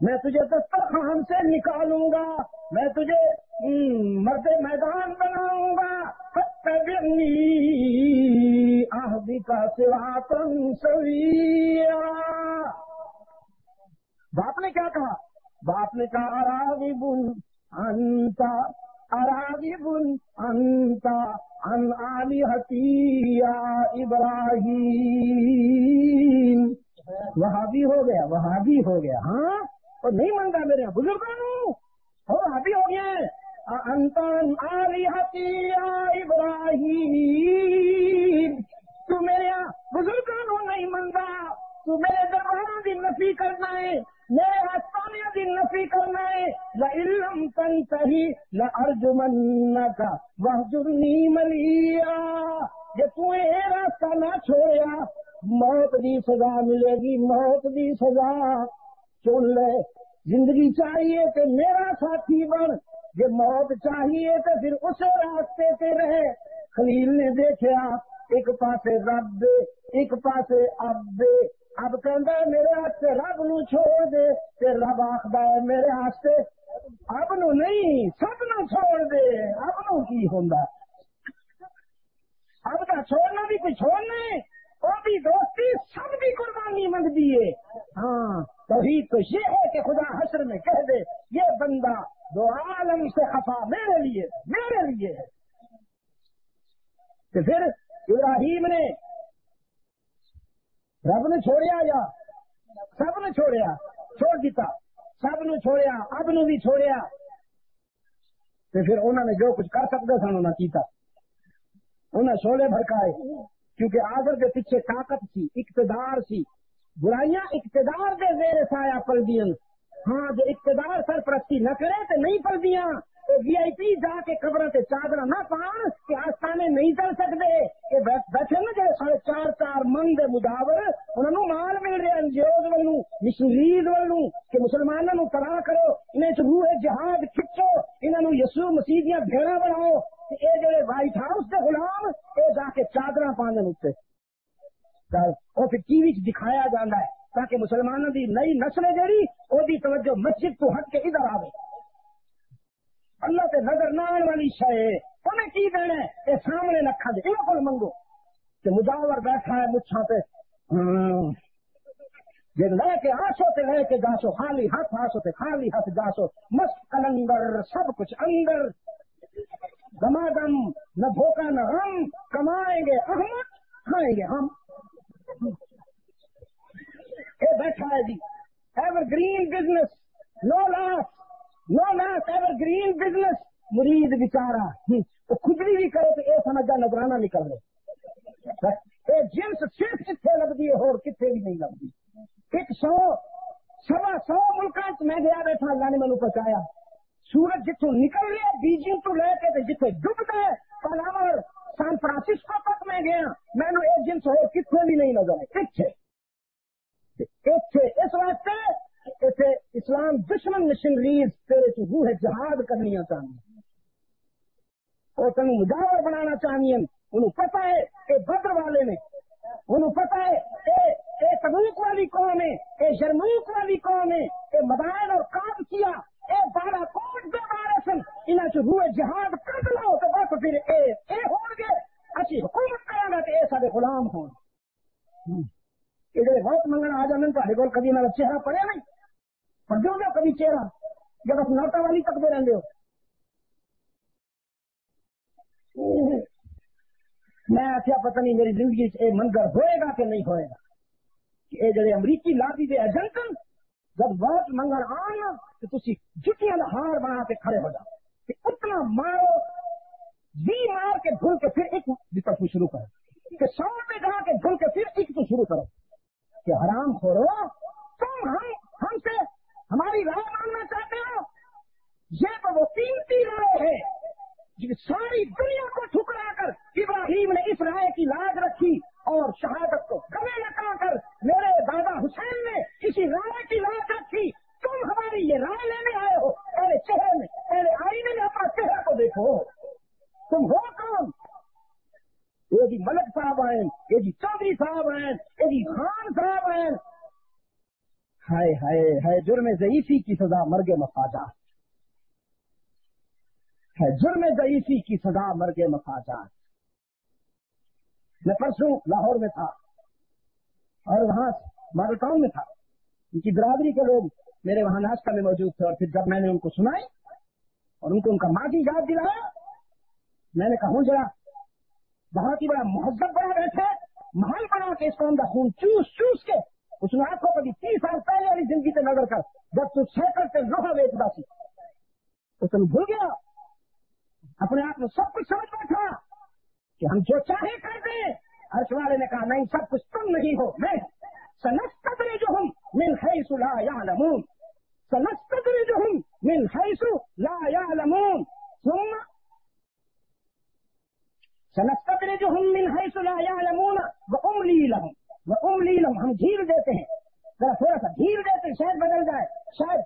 S1: میں تجھے دسترخوان سے نکالوں گا، میں تجھے مرد میدان بناؤں گا، فاتبعنی اہدک صراطا سویا۔ باپ نے کیا کہا؟ باپ نے کہا اراغب انت اراغب انت عن آلہتی یا ابراہیم۔ وہابی ہو گیا، وہابی ہو گیا، ہاں اور نہیں مانتا میرے بزرگوں، وہابی ہو گیا ہے۔ انت عن آلہتی یا ابراہیم، تو میرے بزرگوں نہیں مانتا، تو میرے درباروں کی نفی کرنا ہے، میرے آستانیوں کی نفی کرنا ہے۔ لئن لم تنتہی لأرجمنک واہجرنی ملیا، جے تو یہ راستہ نہ چھوڑیا موت دی سزا ملے گی، موت دی سزا۔ چن لے، زندگی چاہیے کہ میرا ساتھی بن، جے موت چاہیے تو پھر اسے راستے پہ رہے۔ خلیل نے دیکھا ایک پاسے رب، ایک پاسے اب کہندا ہے میرے ہاتھ رب نو چھوڑ دے، تے رب آخدا ہے میرے ہاتھ اب نو نہیں سب نو چھوڑ دے۔ اب نو کی ہوندا؟ اب کا چھوڑنا بھی کوئی چھوڑنا ہے، وہ بھی دوستی سب بھی قربانی منگتی ہے۔ ہاں توحید تو یہ ہے کہ خدا حشر میں کہہ دے یہ بندہ دو عالم سے خفا میرے لیے ہے۔ تو پھر ابراہیم نے رب نے چھوڑیا یا سب نے چھوڑیا؟ چھوڑ دیتا، سب نے چھوڑیا، اب نے بھی چھوڑیا۔ تو پھر انہوں نے جو کچھ کر سکتے سن انہوں نے کیتا، انہیں شعلے بھڑکائے، کیونکہ آدر کے پیچھے طاقت سی، اقتدار سی، برائیاں اقتدار دے زیر سایہ پل دیاں۔ ہاں جو اقتدار سرپرستی نہ کرے تو نہیں پل دیاں، تو وی آئی پی جا کے قبروں سے چادر نہ پان کہ آستانے نہیں چل سکتے، کہ بیٹھے نا جو 4.5 من دے مجاور انہوں نے مال مل رہے انجیوز والوں مشنریز والوں کہ مسلمانوں کو تباہ کرو، انہیں روح جہاد کھچو، انہوں یسوع مسیح دیاں بھیڑاں بناؤ۔ یہ جڑے وائٹ ہاؤس کے غلام یہ جا کے چادر پاندے اتنے اور پھر ٹی وی دکھایا جاتا ہے تاکہ مسلمانوں کی نئی نسل ہے جیڑی وہ بھی توجہ مسجد تو ہٹ کے ادھر آئے۔ اللہ سے نظر نہ آنے والی شے انہیں کی دینا ہے، یہ سامنے رکھا دے انہوں کو منگو کہ مجاور بیٹھا ہے مچھاں پہ جی لے کے آسو تے لے کے جاسو، خالی ہاتھ آسو تے خالی ہاتھ جاسو، مست کلندر سب کچھ اندر دمادم، نہ دھوکہ نہ غم، کمائیں گے احمد کھائیں گے ہم۔ یہ بیٹھا ہے جی ایور گرین بزنس، نو لاس ایور گرین بزنس۔ مرید بیچارہ وہ کھجری بھی کرے تو یہ سمجھا نظرانہ نکل رہے، یہ جنس صرف کتنے لگتی ہے اور کتنے بھی نہیں لگتی۔ 100 ملکوں میں گیا بیٹھا، اللہ نے مینو پہنچایا۔ سورج جتوں نکل رہا ہے بیجنگ تو لے کے جتنے ڈبتا ہے پلاور سان فرانسسکو تک میں گیا، میں نے یہ جنس ہو کتنے بھی نہیں نظر آئے۔ اس واسطے اسلام دشمن مشنریز تیرے سے روح جہاد کرنی چاہیے، اور تمہیں مجاور بنانا چاہیے۔ انہوں پتا ہے کہ بدر والے نے، انہوں پتا ہے اے تبوک والی قوم ہے، اے یرموک والی قوم ہے، اے مدائن اور قادسیہ، اے 12 کوٹ دے بارے سن، انہاں چ روح جہاد کر لو تو بس پھر اے ہون گے اسی حکومت کریں گے کہ اے سارے غلام ہون۔ یہ جڑے ووٹ منگنا آ جاندے تہاڈے کول کبھی انہاں دا چہرہ پڑھیا نہیں؟ پڑھدے ہو کبھی چہرہ جب آپ نوٹا والی تکدے رہندے ہو؟ میں آخیا پتہ نہیں میری زندگی یہ منظر ہوئے گا کہ نہیں ہوئے گا کہ یہ جڑے امریکی لابی دے ایجنٹ جب ووٹ منگن آن تو تسی جتیاں دا ہار بنا کے کھڑے ہو جاؤ کہ اتنا مارو 20 مار کے دھل کے پھر ایک جتنا تو شروع کرو کہ 100 پہ جا کے دھل کے پھر ایک تو شروع کرو کہ حرام خورو تم ہم سے ہماری رائے ماننا چاہتے ہو؟ یہ تو وہ قیمتی رائے ہے ساری دنیا کو ٹھکرا کر ابراہیم نے اس رائے کی لاج رکھی اور شہادت کو گلے لگا کر میرے دادا حسین نے کسی رائے کی لاج رکھی۔ تم ہماری یہ رائے لینے آئے ہو، پہلے چہرے میں پہلے آئینے میں اپنا چہرہ کو دیکھو، تم ہو کون؟ یہ جی ملک صاحب ہیں، یہ جی چودھری صاحب ہیں، یہ جی خان صاحب ہیں۔ ہائے ہائے ہے جرم ضعیفی کی سزا مرگ مفاجات، ہے جرم ضعیفی کی سزا مرگ مفاجات۔ میں پرسوں لاہور میں تھا اور وہاں ماڈل ٹاؤن میں تھا، ان کی برادری کے لوگ میرے وہاں ناشتہ میں موجود تھے، اور پھر جب میں نے ان کو سنائی اور ان کو ان کا ماضی یاد دلایا، میں نے کہا ذرا بہت ہی بڑا مہذب بنا بیٹھے، محل بنا کے اس قوم کا خون چوس چوس کے اس نے آپ کو کبھی 30 سال پہلے والی زندگی سے نظر کر جب تو سیکل سے لوہا بیچتا سی تو تم بھول گیا، اپنے آپ میں سب کچھ سمجھ بیٹھا کہ ہم جو چاہے کر دیں۔ عرش والے نے کہا نہیں، سب کچھ تم نہیں ہو، میں سنستدرجہم من حیث لا یعلمون، سنستدرجہم من حیث لا یعلمون ثم سنستدرجہم من حیث لا یعلمون واملی لہم، ہم ڈھیل دیتے ہیں، ذرا تھوڑا سا ڈھیل دیتے ہیں، شاید بدل جائے، شاید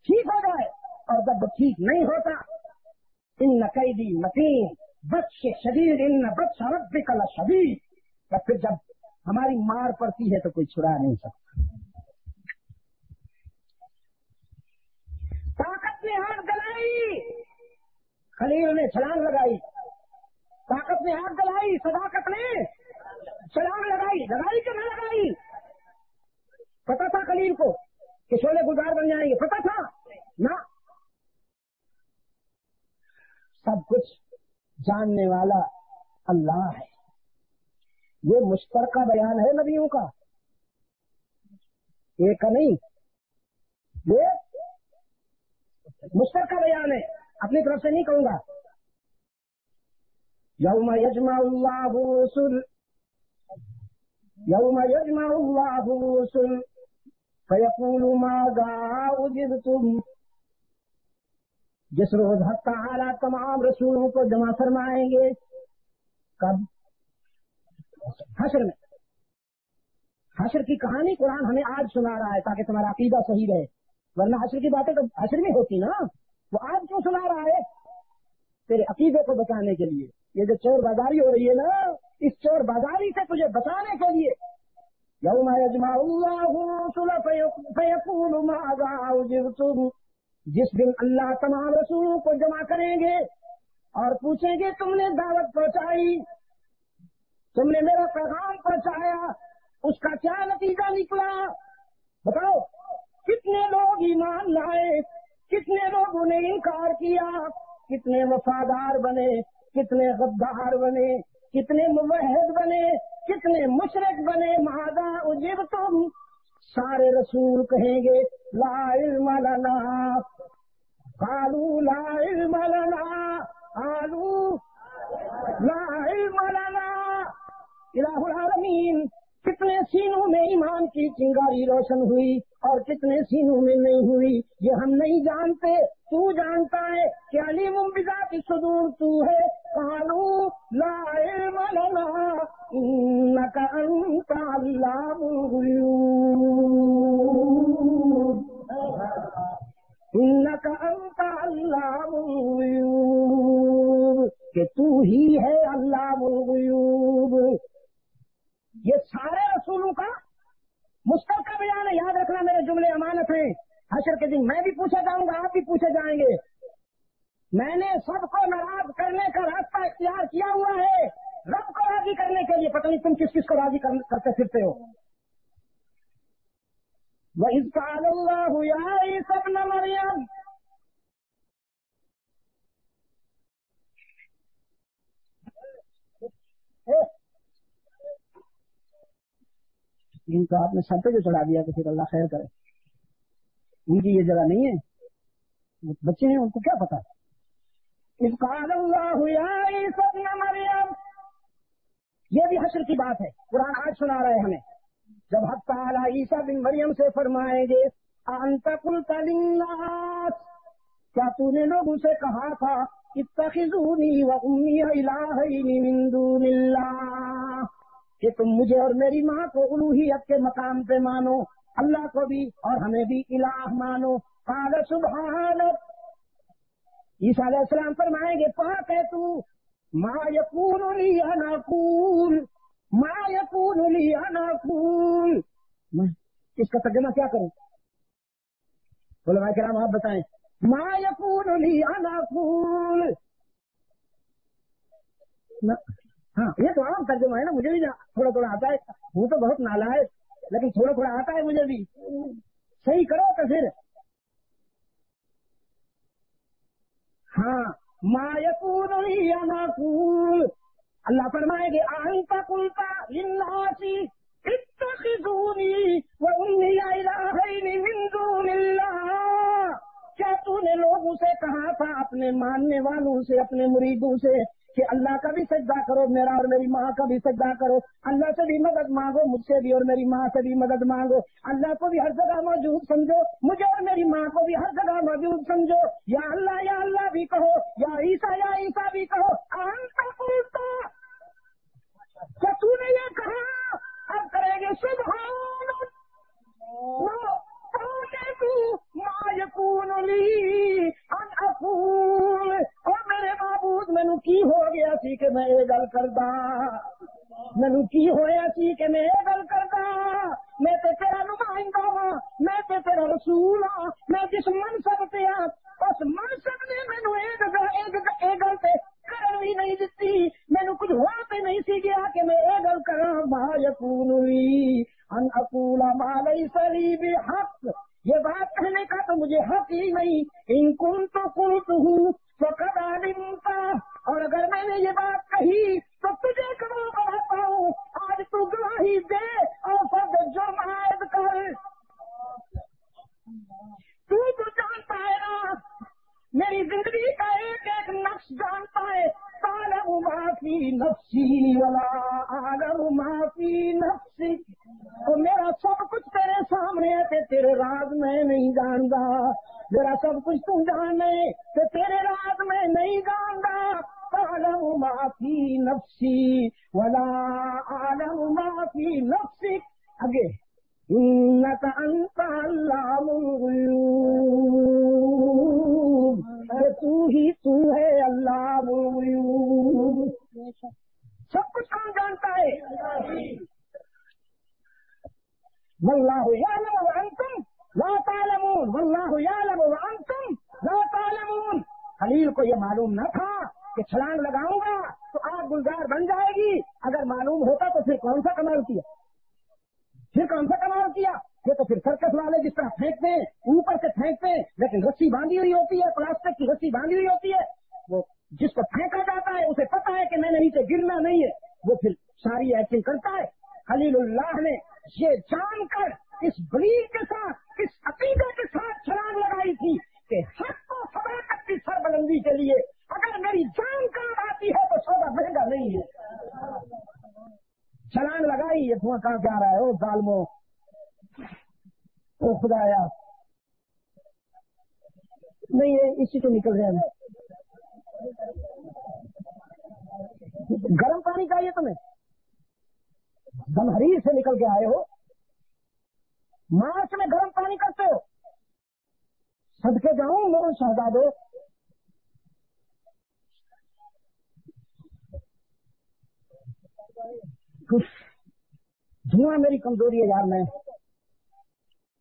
S1: ٹھیک ہو جائے، اور جب ٹھیک نہیں ہوتا ان کیدی متین بطش شدید ان بطش ربک لشدید، اور پھر جب ہماری مار پڑتی ہے تو کوئی چھڑا نہیں سکتا۔ طاقت نے آگ جلائی، خلیل نے چھلانگ لگائی، طاقت نے آگ جلائی، صداقت نے چھلانگ لگائی کہ نہ لگائی؟ پتا تھا خلیل کو کہ شعلے گزار بن جائیں گے؟ پتا تھا نہ؟ سب کچھ جاننے والا اللہ ہے۔ یہ مشترکہ بیان ہے نبیوں کا، ایک کا نہیں، یہ مشترکہ بیان ہے، اپنی طرف سے نہیں کہوں گا۔ یوم یجمع اللہ الرسل فیقول ماذا اجبتم، جس روز حق تعالی تمام رسولوں کو جمع فرمائیں گے، کب؟ حشر میں۔ حشر کی کہانی قرآن ہمیں آج سنا رہا ہے تاکہ تمہارا عقیدہ صحیح رہے، ورنہ حشر کی باتیں تو حشر میں ہوتی نا، وہ آج کیوں سنا رہا ہے؟ تیرے عقیدے کو بچانے کے لیے۔ یہ جو چور بازاری ہو رہی ہے نا، اس چور بازاری سے تجھے بچانے کے لیے یوم یجمع اللہ الرسل فیقول ماذا اجبتم، جس دن اللہ تمام رسولوں کو جمع کریں گے اور پوچھیں گے تم نے دعوت پہنچائی، تم نے میرا پیغام پہنچایا، اس کا کیا نتیجہ نکلا؟ بتاؤ، کتنے لوگ ایمان لائے، کتنے لوگوں نے انکار کیا، کتنے وفادار بنے، کتنے غدار بنے، کتنے موحد بنے، کتنے مشرک بنے؟ ماذا اجبتم، سارے رسول کہیں گے لا علم لنا، قالوا لا علم لنا، قالوا لا علم لنا۔ الہ العالمین، کتنے سینوں میں ایمان کی چنگاری روشن ہوئی اور کتنے سینوں میں نہیں ہوئی، یہ ہم نہیں جانتے، تو جانتا ہے کہ علیم بذات الصدور تو ہے۔ قالوا لا علم لنا انک انت علام الغیوب، انک انت علام الغیوب، کہ تو ہی ہے علام الغیوب۔ یہ سارے رسولوں کا مشترکہ بیان ہے، یاد رکھنا، میرے جملے امانت ہیں۔ حشر کے دن میں بھی پوچھا جاؤں گا، آپ بھی پوچھے جائیں گے۔ میں نے سب کو ناراض کرنے کا راستہ اختیار کیا ہوا ہے، رب کو راضی کرنے کے لیے۔ پتہ نہیں تم کس کس کو راضی کرتے پھرتے ہو۔ وَإِذْ قَالَ اللَّهُ يَا عِيسَى ابْنَ مَرْيَمَ، ان کو آپ نے سر پہ جو چڑھا دیا تو پھر اللہ خیر کرے، ان کی یہ جگہ نہیں ہے، بچے ہیں ان کو کیا پتا۔ اذ قال اللہ یا عیسی ابن مریم، یہ بھی حشر کی بات ہے، قرآن آج سنا رہے ہمیں۔ جب حق تعالی عیسیٰ بن مریم سے فرمائیں گے انت قلت للناس، کیا تو نے لوگوں سے کہا تھا اتخذونی و امی الہین من دون اللہ، کہ تم مجھے اور میری ماں کو الوہیت کے مقام پہ مانو، اللہ کو بھی اور ہمیں بھی الہ مانو۔ قال سبحانک، عیسیٰ علیہ السلام فرمائیں گے پاک ہے تو، ما یکون لی ان اقول، ما یکون لی ان اقول، اس کا ترجمہ کیا کروں؟ علماء کرام آپ بتائیں ما یکون لی ان اقول. ہاں یہ تو عام ترجمہ ہے نا, مجھے بھی تھوڑا تھوڑا آتا ہے, وہ تو بہت نالائق لیکن تھوڑا تھوڑا آتا ہے مجھے بھی. صحیح کرو تو پھر. ہاں ما یکون لی ان اقول, اللہ فرمائے گے انت قلت للناس اتخذونی وانی الہین من دون اللہ, کیا تو نے لوگوں سے کہا تھا, اپنے ماننے والوں سے, اپنے مریدوں سے, کہ اللہ کا بھی سجدہ کرو, میرا اور میری ماں کا بھی سجدہ کرو, اللہ سے بھی مدد مانگو, مجھ سے بھی اور میری ماں سے بھی مدد مانگو, اللہ کو بھی ہر جگہ موجود سمجھو, مجھے اور میری ماں کو بھی ہر جگہ موجود سمجھو, یا اللہ بھی کہو, یا عیسیٰ بھی کہو. انت قلت, کیا تو نے یہ کہا؟ اب کریں گے سبحان ما یکون لی ان اقول, اور میرے معبود مینو کی ہو گیا سی کہ میں یہ گل کردا, مینو کی ہویا سی کہ میں یہ گل کردا, میں تے تیرا نمائندہ ہاں, میں تے تیرا رسول ہاں, میں جس منصب پہ ہاں اس منصب نے مینو ایک گل پہ کرن بھی نہیں دتی, مینو کچھ ہوا پہ نہیں سی گیا کہ میں یہ گل کراں. ما یکون لی ان اقول ما لیس لی بحق, یہ بات کہنے کا تو مجھے حق ہی نہیں. ان کنت قلتہ فقد علمت, اور اگر میں نے یہ بات کہی تو تجھے گواہ بناتا ہوں, آج تو گواہی دے اور فرد جرم عائد کر. تو جانتا ہے نا, میری زندگی کا ایک ایک نقش جانتا ہے. تعلم ما فی نفسی ولا اعلم ما فی نفسک, تو میرا سب کچھ تیرے سامنے ہے کہ تیرے راز میں نہیں جانتا, میرا سب کچھ تو جانے کہ تیرے راز میں نہیں جانتا. تعلم ما فی نفسی ولا اعلم ما فی نفسک. آگے انک انت علام الغیوب, تو ہے علام الغیوب, سب کچھ کون جانتا ہے. واللہ یعلم وانتم لا تعلمون, واللہ یعلم وانتم لا تعلمون. خلیل کو یہ معلوم نہ تھا کہ چھلانگ لگاؤں گا تو آگ گلزار بن جائے گی. اگر معلوم ہوتا تو پھر کون سا کمال کیا, یہ تو پھر سرکس والے جس طرح پھینکتے ہیں, اوپر سے پھینکتے ہیں, لیکن رسی باندھی ہوئی ہوتی ہے, پلاسٹک کی رسی باندھی ہوئی ہوتی ہے, وہ جس کو پھینکا جاتا ہے اسے پتا ہے کہ میں نے نیچے گرنا نہیں ہے, وہ پھر ساری ایکٹنگ کرتا ہے. خلیل اللہ نے یہ جان کر اس بلیغ کے ساتھ, اس عقیدے کے ساتھ چھلانگ لگائی تھی کہ حق و صداقت کی سربلندی کے لیے اگر میری جان کام آتی ہے تو سودا مہنگا نہیں ہے. چھلانگ لگائی, یہ دھواں کہاں سے آ رہا ہے, او ظالموں, او خدایا, نہیں یہ اسی کو نکل رہے ہیں. گرم پانی چاہیے تمہیں, دمہریر سے نکل کے آئے ہو, مارچ میں گرم پانی کرتے ہو. صدقے جاؤں میرے شہزادو, دھواں میری کمزوری ہے یار.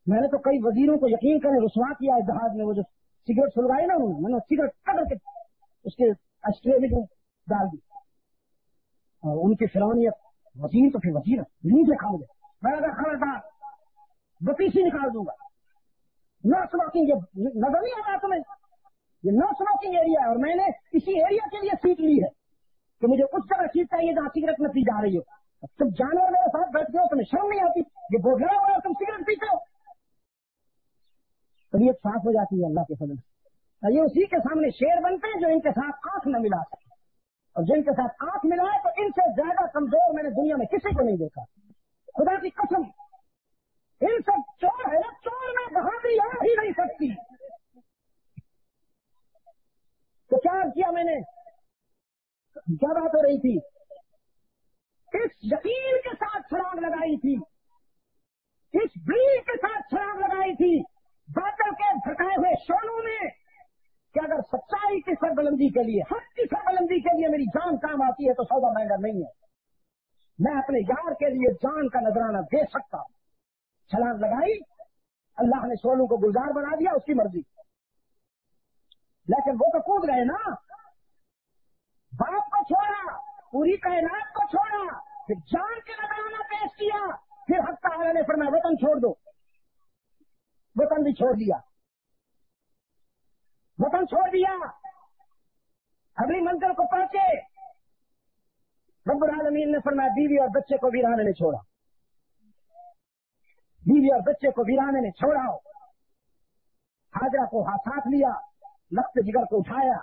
S1: میں نے تو کئی وزیروں کو یقین کرنے رسوا کیا ہے جہاز میں, وہ جو سگریٹ سلگائی نا انہوں نے, میں نے سگریٹ پکڑ کے اس کے اسٹرے میں ڈال دی, اور ان کی فرعونیت, وزیر تو پھر وزیر نہیں دیکھا مجھے, میں اگر خبردار بتیسی نکال دوں گا. نو اسموکنگ, نظر نہیں آ رہا تمہیں, یہ نو اسموکنگ ایریا ہے, اور میں نے اسی ایریا کے لیے سیٹ لی ہے کہ مجھے اس جگہ سیٹ چاہیے جہاں سگریٹ میں پی جا رہی ہو. تم جانور میرے ساتھ بیٹھتے ہو, تمہیں شرم نہیں آتی, یہ بورڈ لگا ہوا ہے, تم سگریٹ پیتے ہو. طبیعت صاف ہو جاتی ہے اللہ کے فضل سے. یہ اسی کے سامنے شیر بنتے ہیں جو ان کے ساتھ آنکھ نہ ملا سکے, اور جن کے ساتھ آنکھ ملائے تو ان سے زیادہ کمزور میں نے دنیا میں کسی کو نہیں دیکھا, خدا کی قسم. ان سب چور ہے نا, چور میں بہادری آ ہی نہیں سکتی. تو کیا میں نے, کیا بات ہو رہی تھی, اس یقین کے ساتھ چھلانگ لگائی تھی, اس بلیغ کے ساتھ چھلانگ لگائی تھی باطل کے بھٹکائے ہوئے شولوں میں, کہ اگر سچائی کی سربلندی کے لیے, حق کی سربلندی کے لیے میری جان کام آتی ہے تو سودا مہنگا نہیں ہے. میں اپنے یار کے لیے جان کا نذرانہ دے سکتا ہوں. چھلانگ لگائی, اللہ نے شعلوں کو گلزار بنا دیا، اس کی مرضی، لیکن وہ تو کود گئے نا، باپ کو چھوڑا، پوری کائنات کو چھوڑا، پھر جان کے نذرانہ پیش کیا، پھر حق تعالی نے فرمایا وطن چھوڑ دو، وطن بھی چھوڑ دیا، وطن چھوڑ دیا، اگلی منزل کو پہنچے، رب العالمین نے فرمایا بیوی اور بچے کو ویرانے نے چھوڑا، بیوی اور بچے کو ویرانے نے چھوڑا، ہاجرہ کو ساتھ لیا، لخت جگر کو اٹھایا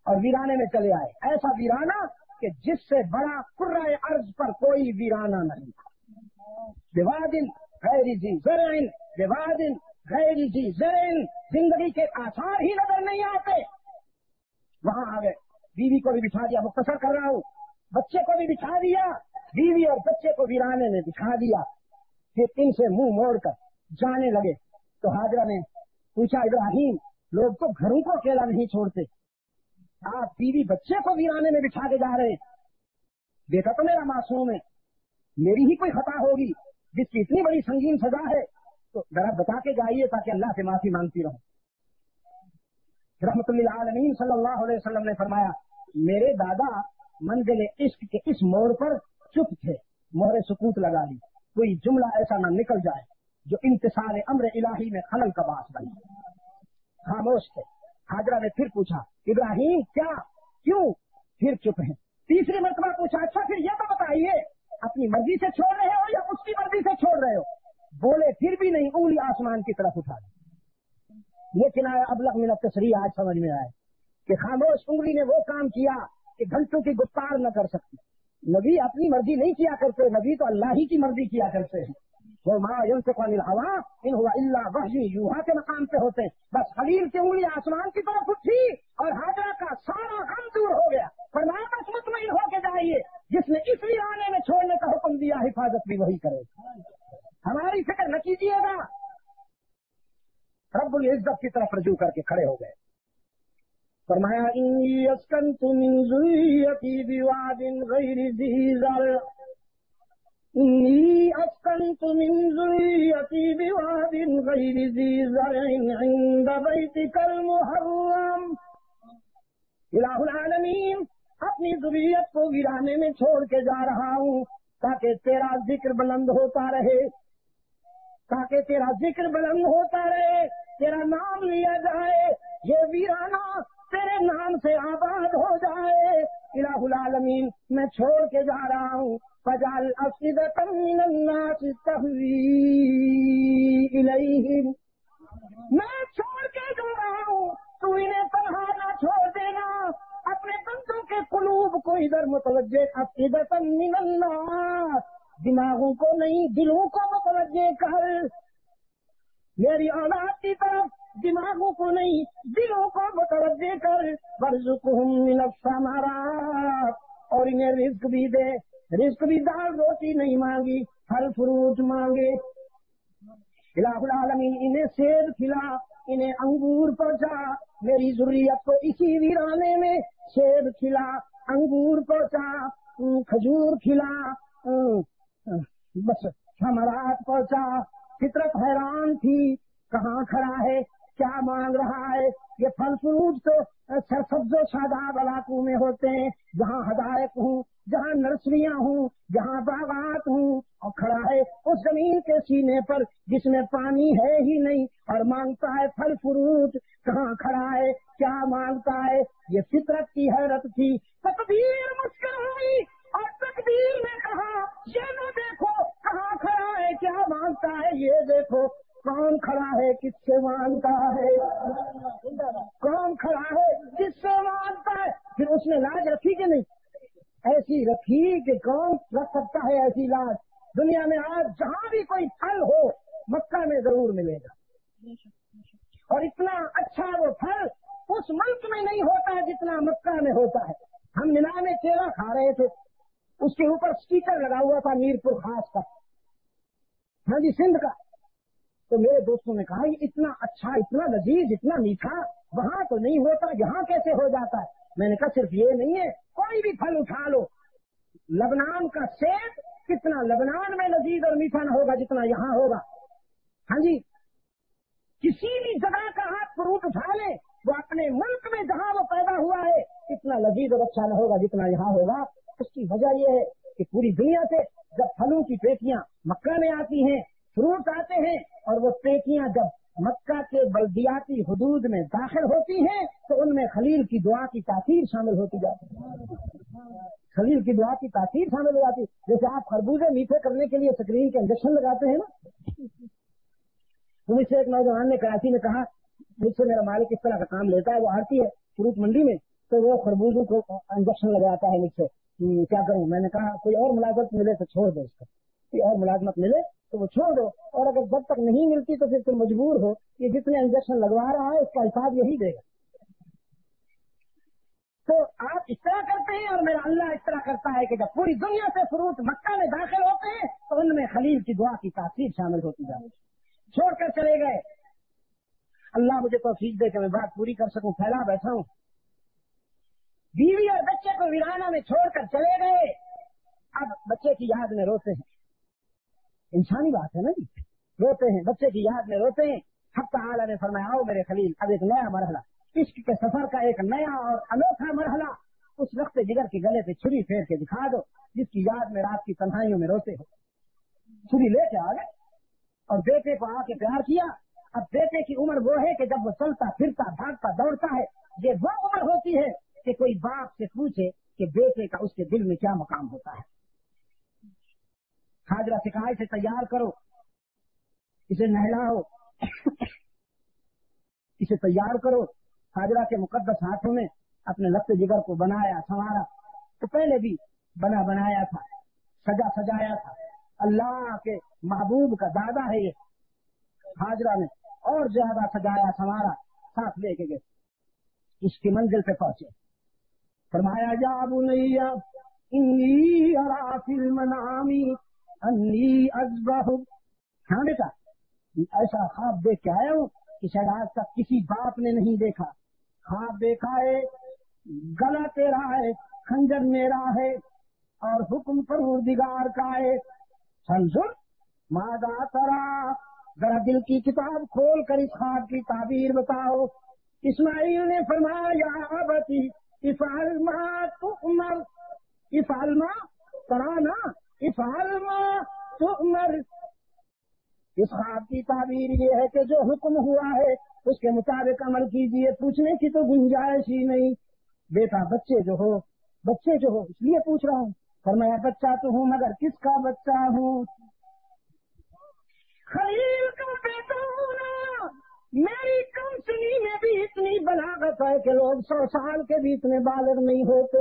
S1: اور ویرانے میں چلے آئے، ایسا ویرانہ کہ جس سے بڑا قرۂ ارض پر کوئی ویرانہ نہیں تھا، بوادن غیر ذی زرع، بوادن غیر ذی زرع، زندگی کے آثار ہی نظر نہیں آتے، وہاں آ گئے، بیوی کو بھی بٹھا دیا، مختصر کر رہا ہوں، بچے کو بھی بٹھا دیا، بیوی اور بچے کو ویرانے میں بٹھا دیا، پھر ان سے منہ موڑ کر جانے لگے تو ہاجرہ نے پوچھا ابراہیم لوگ تو گھروں کو اکیلا نہیں چھوڑتے، آپ بیوی بچے کو ویرانے میں بٹھا کے جا رہے، بیٹا تو میرا معصوم ہے، میری ہی کوئی خطا ہوگی جس کی اتنی بڑی سنگین سزا ہے، تو ذرا بتا کے جائیے تاکہ اللہ سے معافی مانگتی رہوں۔ رحمت للعالمین صلی اللہ علیہ وسلم نے فرمایا میرے دادا منزل عشق کے اس موڑ پر چپ تھے، مہر سکوت لگا لی، کوئی جملہ ایسا نہ نکل جائے جو امتثال امر الہی میں خلل کا باعث بنے، خاموش تھے۔ ہاجرہ نے پھر پوچھا ابراہیم کیا، کیوں، پھر چپ ہیں، تیسری مرتبہ پوچھا اچھا پھر یہ تو بتائیے اپنی مرضی سے چھوڑ رہے ہو یا اس کی مرضی سے چھوڑ رہے ہو، بولے پھر بھی نہیں، انگلی آسمان کی طرف اٹھا دی۔ یہ کنایہ ابلغ من التصریح آج سمجھ میں آئے کہ خاموش انگلی نے وہ کام کیا کہ گھنٹوں کی گفتار نہ کر سکتی، نبی اپنی مرضی نہیں کیا کرتے، نبی تو اللہ ہی کی مرضی کیا کرتے ہیں، وہ ما ينطق عن الهوى ان هو الا وحی یوحا کے مقام پہ ہوتے ہیں، بس خلیل کی انگلی آسمان کی طرف اٹھی اور ہاجرہ کا سارا غم دور ہو گیا، فرمایا بس مطمئن ہو کے جائیے، جس نے اس ویرانے میں چھوڑنے کا حکم دیا حفاظت بھی وہی کرے، ہماری فکر نہ کیجیے گا۔ رب العزت کی طرف رجوع کر کے کھڑے ہو گئے، فرمایا انی اسکنت من ذریتی بواد غیر ذی زرع، انی اسکنت من ذریتی بواد غیر ذی زرع عند بیتک المحرم، الہ العالمین اپنی ذریت کو ویرانے میں چھوڑ کے جا رہا ہوں تاکہ تیرا ذکر بلند ہوتا رہے، تاکہ تیرا ذکر بلند ہوتا رہے، تیرا نام لیا جائے، یہ ویرانہ تیرے نام سے آباد ہو جائے، الہ العالمین میں چھوڑ کے جا رہا ہوں، فجعل افئدۃ من الناس تہوی الیہم، میں چھوڑ کے جا رہا ہوں، تو انہیں تنہا نہ چھوڑ دینا، اپنے بندوں کے قلوب کو ادھر متوجہ، افئدۃ من الناس، دماغوں کو نہیں دلوں کو متوجہ کر، میری اولاد کی طرف دماغوں کو نہیں دلوں کو متوجہ کر، وارزقہم من الثمرات، اور انہیں رزق بھی دے، رزق بھی دال روٹی نہیں مانگی، پھل فروٹ مانگے، الہ العالمین انہیں سیب کھلا، انہیں انگور پہنچا، میری ذریت کو اسی ویرانے میں سیب کھلا، انگور پہنچا، کھجور کھلا، بس ثمرات پہنچا۔ فطرت حیران تھی، کہاں کھڑا ہے، کیا مانگ رہا ہے، یہ پھل فروٹ تو سرسبز و شاداب علاقوں میں ہوتے ہیں، جہاں حدائق ہوں، جہاں نرسریاں ہوں، جہاں باغات ہوں، اور کھڑا ہے اس زمین کے سینے پر جس میں پانی ہے ہی نہیں اور مانگتا ہے پھل فروٹ، کہاں کھڑا ہے، کیا مانگتا ہے، یہ فطرت کی حیرت تھی۔ تقدیر مسکر ہوئی اور تقدیر نے کہا یہ نہ دیکھو کہاں کھڑا ہے، کیا مانگتا ہے، یہ دیکھو کون کھڑا ہے، کس سے مانگتا ہے، کون کھڑا ہے، کس سے مانگتا ہے۔ پھر اس نے لاج رکھی کہ نہیں؟ ایسی رکھی کہ کون رکھ سکتا ہے ایسی لاج؟ دنیا میں آج جہاں بھی کوئی پھل ہو مکہ میں ضرور ملے گا، اور اتنا اچھا وہ پھل اس ملک میں نہیں ہوتا جتنا مکہ میں ہوتا ہے۔ ہم منا میں کیلا کھا رہے تھے، اس کے اوپر اسٹیکر لگا ہوا تھا میر پور خاص کا، ہاں جی سندھ کا، تو میرے دوستوں نے کہا یہ اتنا اچھا، اتنا لذیذ، اتنا میٹھا وہاں تو نہیں ہوتا، یہاں کیسے ہو جاتا ہے؟ میں نے کہا صرف یہ نہیں ہے، کوئی بھی پھل اٹھا لو، لبنان کا سیب کتنا لبنان میں لذیذ اور میٹھا نہ ہوگا جتنا یہاں ہوگا، ہاں جی کسی بھی جگہ کا آپ فروٹ اٹھا لیں وہ اپنے ملک میں جہاں وہ پیدا ہوا ہے اتنا لذیذ اور اچھا نہ ہوگا جتنا یہاں ہوگا. اس کی وجہ یہ ہے کہ پوری دنیا سے جب پھلوں کی پیٹیاں مکہ میں آتی ہیں، فروٹ آتے ہیں، اور وہ پیٹیاں جب مکہ کے بلدیاتی حدود میں داخل ہوتی ہیں تو ان میں خلیل کی دعا کی تاثیر شامل ہوتی جاتی ہے. خلیل کی دعا کی تاثیر شامل ہو جاتی ہے. جیسے آپ خربوزے میٹھے کرنے کے لیے سکرین کے انجیکشن لگاتے ہیں نا. تو مجھ سے ایک نوجوان نے کراچی میں کہا مجھ سے میرا مالک اس طرح کا کام لیتا ہے، وہ آتی ہے فروٹ منڈی میں تو وہ خربوزوں کو انجیکشن لگاتا ہے مجھ سے. کیا کروں؟ میں نے کہا کوئی اور ملازمت ملے تو چھوڑ دو اس کو، کوئی اور ملازمت ملے تو وہ چھوڑ دو، اور اگر جب تک نہیں ملتی تو پھر تم مجبور ہو کہ جتنے انجیکشن لگوا رہا ہے اس کا حساب یہی دے گا. تو آپ اس طرح کرتے ہیں اور میرا اللہ اس طرح کرتا ہے کہ جب پوری دنیا سے فروٹ مکہ میں داخل ہوتے ہیں تو ان میں خلیل کی دعا کی تاثیر شامل ہوتی جاتی ہے. چھوڑ کر چلے گئے. اللہ مجھے توفیق دے کہ میں بات پوری کر سکوں، پھیلا بیٹھا ہوں. بیوی اور بچے کو ویرانہ میں چھوڑ کر چلے گئے. اب بچے کی یاد میں روتے ہیں، انسانی بات ہے نا جی، روتے ہیں بچے کی یاد میں روتے ہیں. حق تعالی نے فرمایا آؤ میرے خلیل، اب ایک نیا مرحلہ، عشق کے سفر کا ایک نیا اور انوکھا مرحلہ. اس وقت جگر کے گلے پہ چھری پھیر کے دکھا دو جس کی یاد میں رات کی تنہائیوں میں روتے ہو. چھری لے کے آ گئے اور بیٹے کو آ کے پیار کیا. اب بیٹے کی عمر وہ ہے کہ جب وہ چلتا پھرتا بھاگتا دوڑتا ہے. یہ وہ عمر ہوتی ہے کہ کوئی باپ سے پوچھے کہ بیٹے کا اس کے دل میں کیا مقام ہوتا ہے. حاجرہ سے کہا اسے تیار کرو، اسے نہلاؤ، اسے تیار کرو. حاجرہ کے مقدس ہاتھوں میں اپنے لفظ جگر کو بنایا سنوارا. تو پہلے بھی بنایا تھا، سجایا تھا. اللہ کے محبوب کا دادا ہے یہ. حاجرہ نے اور زیادہ سجایا سنوارا، ساتھ لے کے گئے. اس کی منزل پہ پہنچے. فرمایا یا بنیا انی ارا فی المنام انی اذبح. ہاں بیٹا ایسا خواب دیکھ کے آیا ہوں کہ شاید آج تک کسی باپ نے نہیں دیکھا. خواب دیکھا ہے گلا تیرا ہے، خنجر میرا ہے، اور حکم پروردگار کا ہے. سمجھو ماذا ترا، ذرا دل کی کتاب کھول کر اس خواب کی تعبیر بتاؤ. اسماعیل نے فرمایا یا ابتی افعل ما تؤمر، افعل ما ترانا، افعل ما تؤمر. اس خواب کی تعبیر یہ ہے کہ جو حکم ہوا ہے اس کے مطابق عمل کیجیے، پوچھنے کی تو گنجائش ہی نہیں. بیٹا بچے جو ہو اس لیے پوچھ رہا ہوں. فرمایا بچہ تو ہوں مگر کس کا بچہ ہوں؟ خلیل کا بیٹا ہونا. میری کم سنی میں بھی اتنی بلاغت ہے کہ لوگ 100 سال کے بھی اتنے بالغ نہیں ہوتے.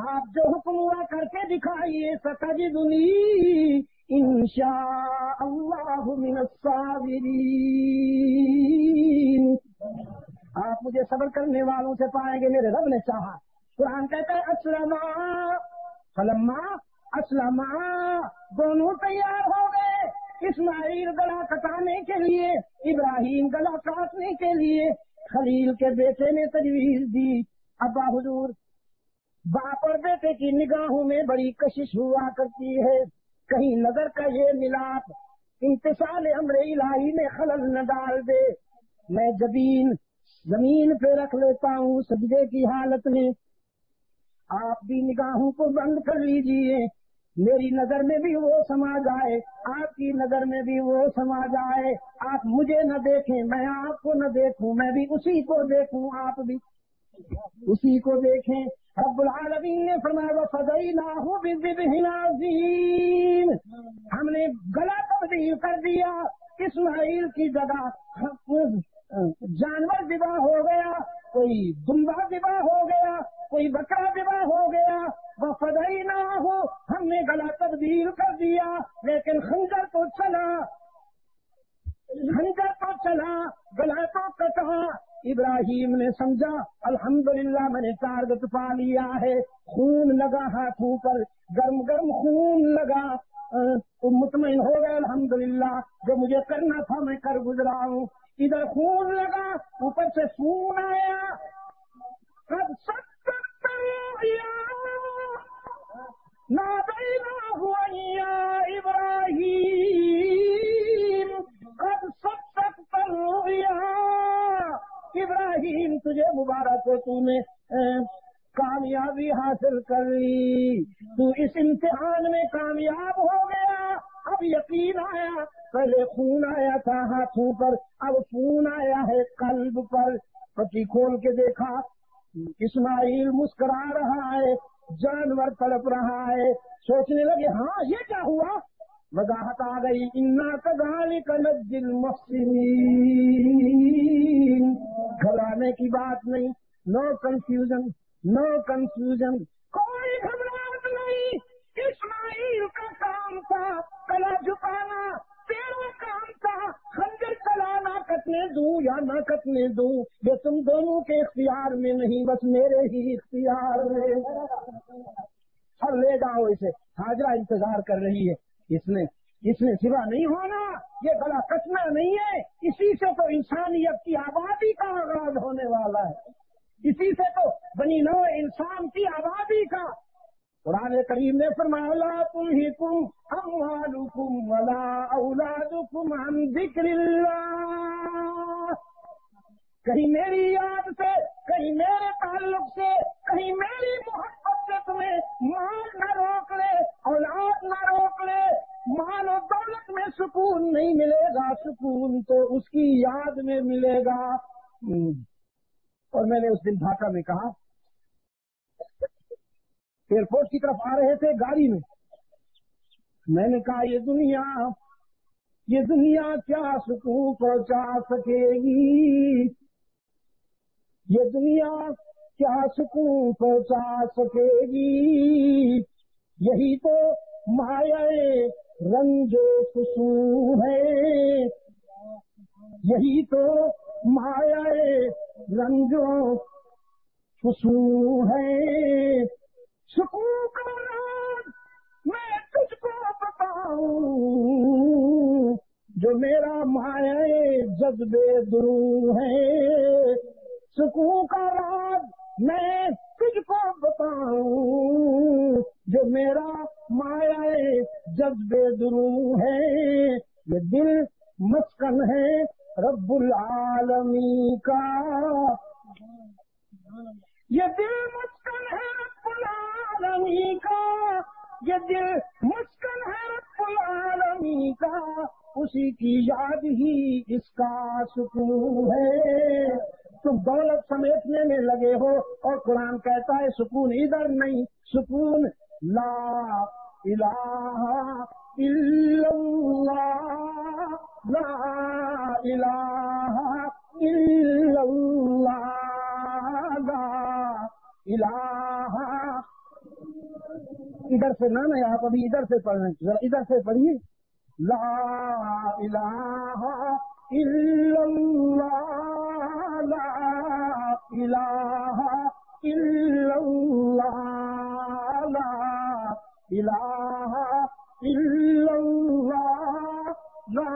S1: آپ جو حکم ہوا کر کے دکھائیے. ستجدنی انشاء اللہ من الصابرین. آپ مجھے صبر کرنے والوں سے پائیں گے. میرے رب نے چاہا. قرآن کہتا ہے اسلما فلما اسلما، دونوں تیار ہو گئے. اسماعیل گلا کٹانے کے لیے، ابراہیم گلا کاٹنے کے لیے. خلیل کے بیٹے نے تجویز دی. ابا حضور، باپ اور بیٹے کی نگاہوں میں بڑی کشش ہوا کرتی ہے. کہیں نظر کا یہ ملاپ امتثال امر الہی میں خلل نہ ڈال دے. میں جبین زمین پہ رکھ لیتا ہوں سجدے کی حالت میں. آپ بھی نگاہوں کو بند کر لیجئے. میری نظر میں بھی وہ سما جائے، آپ کی نظر میں بھی وہ سما جائے. آپ مجھے نہ دیکھیں، میں آپ کو نہ دیکھوں، میں بھی اسی کو دیکھوں، آپ بھی اسی کو دیکھیں. رب العالمین نے فرمایا وَفَدَيْنَاهُ بِذِبْحٍ عَظِيمٍ. ہم نے گلا تبدیل کر دیا. اسماعیل کی جگہ جانور ذبح ہو گیا، کوئی دمبا ذبح ہو گیا، کوئی بکرا ذبح ہو گیا. وَفَدَيْنَاهُ، ہم نے گلا تبدیل کر دیا، لیکن خنجر تو چلا، گلا تو کٹا. ابراہیم نے سمجھا الحمدللہ میں نے ٹارگٹ پا لیا ہے. خون لگا ہاتھوں پر، گرم گرم خون لگا. تو مطمئن ہو گیا الحمدللہ جو مجھے کرنا تھا میں کر گزرا ہوں. ادھر خون لگا، اوپر سے فون آیا. قد صدقت الرؤيا ناديناه يا إبراهيم قد صدقت الرؤيا کو تو نے کامیابی حاصل کر لی، تو اس امتحان میں کامیاب ہو گیا، اب یقین آیا، پہلے خون آیا تھا ہاتھوں پر، اب خون آیا ہے قلب پر۔ پٹی کھول کے دیکھا، اسماعیل مسکرا رہا ہے، جانور تڑپ رہا ہے، سوچنے لگے ہاں یہ کیا ہوا؟ وضاحت آ گئی، انا کذالک نجزی المحسنین، گھبرانے کی بات نہیں، نو کنفیوژن، نو کنفیوژن، کوئی گھبراہٹ نہیں۔ اسماعیل کا کام تھا گلا جھکانا، تیرا کام تھا خنجر چلانا، کٹنے دوں یا نہ کٹنے دوں یہ تم دونوں کے اختیار میں نہیں، بس میرے ہی اختیار میں۔ اور لے جاؤ اسے، ہاجرہ انتظار کر رہی ہے، اس نے سوا نہیں ہونا، یہ گلا کٹنا نہیں ہے، اسی سے تو انسانیت کی آبادی کا آغاز ہونے والا ہے، اسی سے تو بنی نوع انسان کی آبادی کا۔ قرآن کریم نے فرمایا لا تلہکم اموالکم ولا اولادکم عن ذکر اللہ، کہیں میری یاد سے، کہیں میرے تعلق سے، کہیں میری محبت سے تمہیں مال نہ روک لے، اولاد نہ روک لے۔ مال و دولت میں سکون نہیں ملے گا، سکون تو اس کی یاد میں ملے گا۔ اور میں نے اس دن ڈھاکہ میں کہا، ایئرپورٹ کی طرف آ رہے تھے گاڑی میں نے کہا یہ دنیا کیا سکون پہنچا سکے گی، یہ دنیا کیا سکون پہنچا سکے گی، یہی تو مایہ رنج و فسون ہے، یہی تو مایہ رنج و فسون ہے۔ سکون کا راز میں تجھ کو بتاؤں، جو میرا مایہ جذبے درو ہے، سکون کا راز میں تجھ کو بتاؤں، جو میرا مایہ جذبے درو ہے، یہ دل مسکن ہے رب العالمین کا، یہ دل مسکن ہے رب العالمین کا، یہ دل مسکن ہے رب العالمین کا، اسی کی یاد ہی اس کا سکون ہے۔ تم دولت سمیٹنے میں لگے ہو اور قرآن کہتا ہے سکون ادھر نہیں، سکون لا الہ الا اللہ، لا الہ الا اللہ، لا الہ۔ ادھر سے نہ نہیں، آپ ابھی ادھر سے پڑھ رہے ہیں، ذرا ادھر سے پڑھیے، لا الہ الا اللہ، لا الہ الا اللہ، لا الہ الا اللہ، لا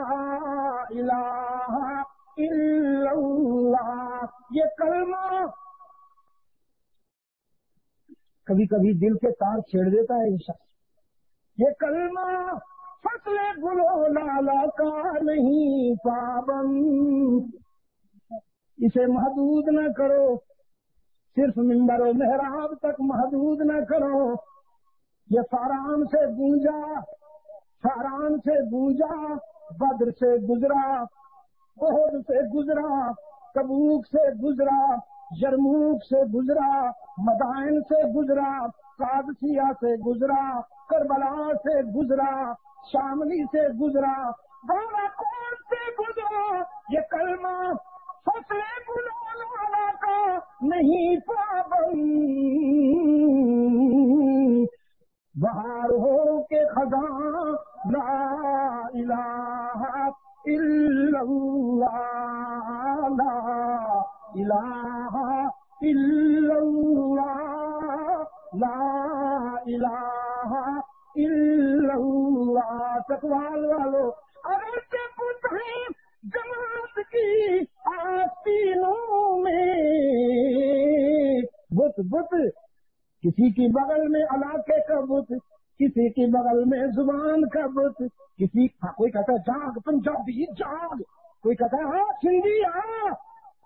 S1: الہ الا اللہ۔ یہ کلمہ کبھی کبھی دل کے تار چھیڑ دیتا ہے انسان، یہ کلمہ فصل گل و لالا کا نہیں پابند، اسے محدود نہ کرو، صرف منبر و محراب تک محدود نہ کرو، یہ فاران سے گونجا، فاران سے گونجا، بدر سے گزرا، احد سے گزرا، تبوک سے گزرا، یرموک سے گزرا، مدائن سے گزرا، قادسیہ سے گزرا، کربلا سے گزرا، شاملی سے گزرا، بالا کوٹ سے گزرا، یہ کلمہ فصل گلول والا کا نہیں پابند، بہار ہو کے خزاں لا الہ الا اللہ، لا الہ الا اللہ، لا الہ الا اللہ۔ تقوال والو اگر سے کچھ ہے جماعت کی آستینوں میں، بت کسی کی بغل میں علاقے کا بت، کسی کی بغل میں زبان کا بت، کسی کوئی کہتا ہے جاگ پنجابی جاگ، کوئی کہتا ہے ہاں سندھی ہاں،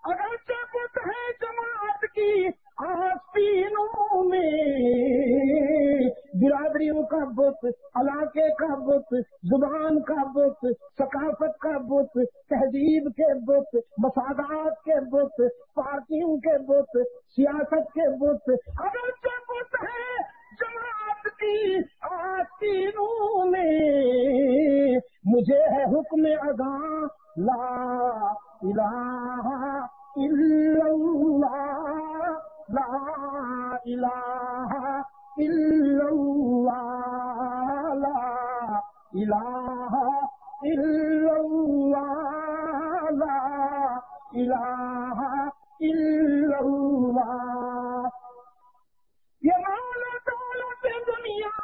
S1: اگر سے بت ہے جماعت کی آستینوں میں برادریوں کا بت، علاقے کا بت، زبان کا بت، ثقافت کا بت، تہذیب کے بت، مفادات کے بت، پارٹیوں کے بت، سیاست کے بت، اگر جو بت ہے جماعت کی آستینوں میں، مجھے ہے حکم اذاں لا الہ الا اللہ، لا الہ الا اللہ، لا الہ الا اللہ، لا الہ الا اللہ۔ یہ مال و دولت دنیا،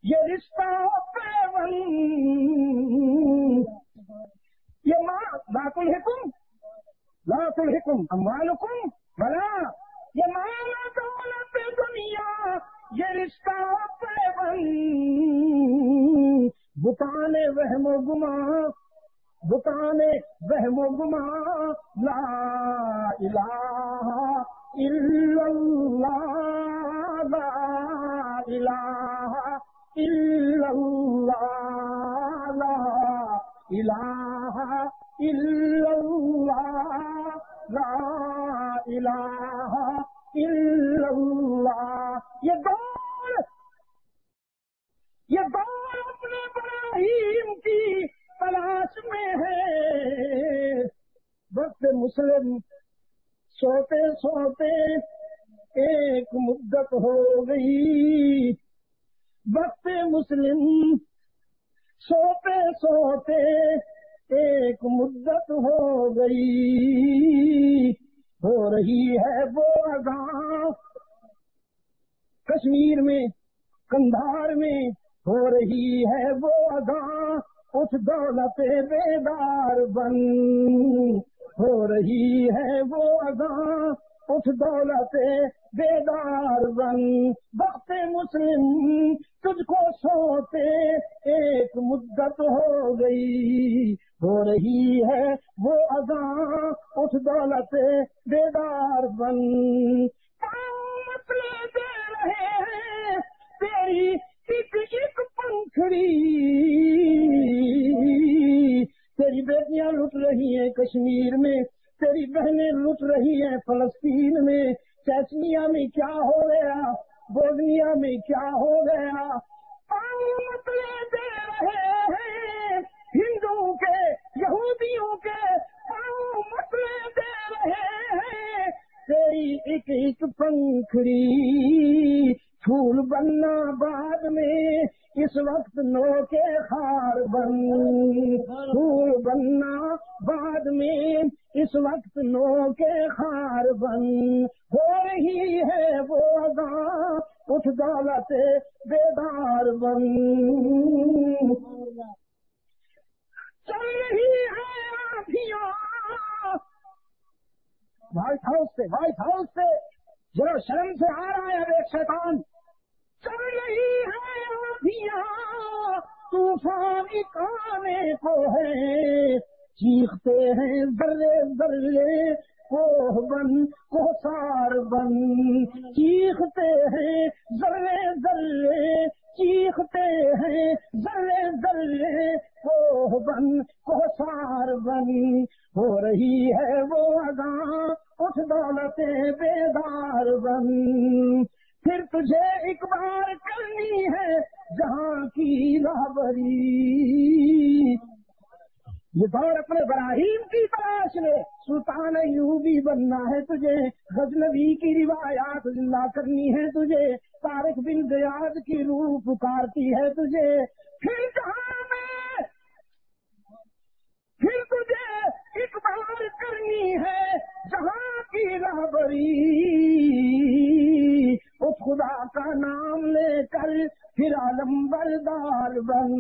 S1: یہ رشتہ پیون، یہ لا تلہکم اموالکم ولا، یہ مال و دولت دنیا، یہ رشتہ پیون، بتانے وہم و گماں، بتانے وہم و گماں، لا الہ الا اللہ، لا الہ الا اللہ، لا الہ الا اللہ، لا الہ الا اللہ۔ یہ دور اپنے ابراہیم کی تلاش میں ہے، وقت مسلم سوتے سوتے ایک مدت ہو گئی، وقت مسلم سوتے سوتے ایک مدت ہو گئی، ہو رہی ہے وہ اذان کشمیر میں، کندھار میں، ہو رہی ہے وہ اذان، اٹھ دولت بیدار بن، ہو رہی ہے وہ اذان، اٹھ دولت بیدار بن، وقت مسلم تجھ کو سوتے ایک مدت ہو گئی، ہو رہی ہے وہ اذان، اٹھ دولت بیدار بن، مسئلے دے رہے ہیں تیری ایک ایک پنکھڑی، تیری بیٹیاں لٹ رہی ہیں کشمیر میں، تیری بہنیں لٹ رہی ہیں فلسطین میں، چیچنیا میں کیا ہو گیا، بوسنیا میں کیا ہو گیا، مسئلے دے رہے ہیں ہندوؤں کے، یہودیوں کے، مسئلے دے رہے ہیں تیری ایک ایک پنکھڑی، پھول بننا بعد میں اس وقت نو کے خار بن، پھول بننا بعد میں اس وقت نو کے خار بن، ہو رہی ہے وہ اذان، اٹھ دولت بیدار بن، چل رہی ہے آندھیاں وائٹ ہاؤس سے جو شرم سے آ رہا ہے ایک شیطان، چل رہی ہے آندھیاں طوفان ایک آنے کو ہے، چیختے ہیں ذرے ذرے کوہ بن کوثار بن، چیختے ہیں ذرے ذرے، چیختے ہیں ذرے ذرے کوہ بن کوثار بن، ہو رہی ہے وہ اذان، اٹھ دولت بیدار بن، پھر تجھے ایک بار کرنی ہے جہاں کی رہبری، یہ دور اپنے ابراہیم کی تلاش میں، سلطان ایوبی بننا ہے تجھے، غزنوی کی روایات زندہ کرنی ہے تجھے، طارق بن زیاد کی روح پکارتی ہے تجھے، پھر جہاں میں پھر تجھے ایک بار کرنی ہے جہاں کی رہبری، اس خدا کا نام لے کر پھر عالم بردار بن،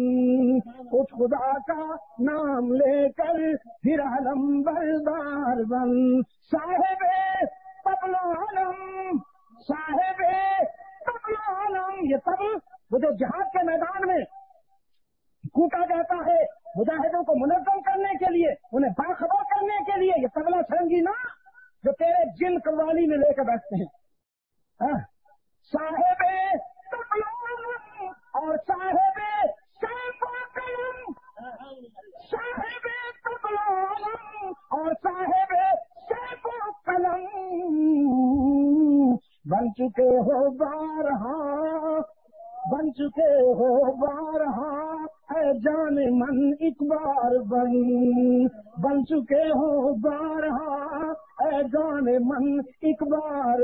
S1: اس خدا کا نام لے کر پھر عالم بردار بن، صاحب طبل عالم، صاحب طبل عالم، یہ طبل وہ جو جہاد کے میدان میں کوٹا جاتا ہے مجاہدوں کو منظم کرنے کے لیے، انہیں باخبر کرنے کے لیے، یہ طبلہ سرنگی نا جو تیرے جن قوالی میں لے کے بیٹھتے ہیں. صاحب تقلم اور صاحب سیف و قلم، صاحب تقلم اور صاحب سیف و قلم، بن چکے ہو بارہا، بن چکے ہو بارہا، اے جان من ایک بار بن چکے ہو بارہا، اے جان من ایک بار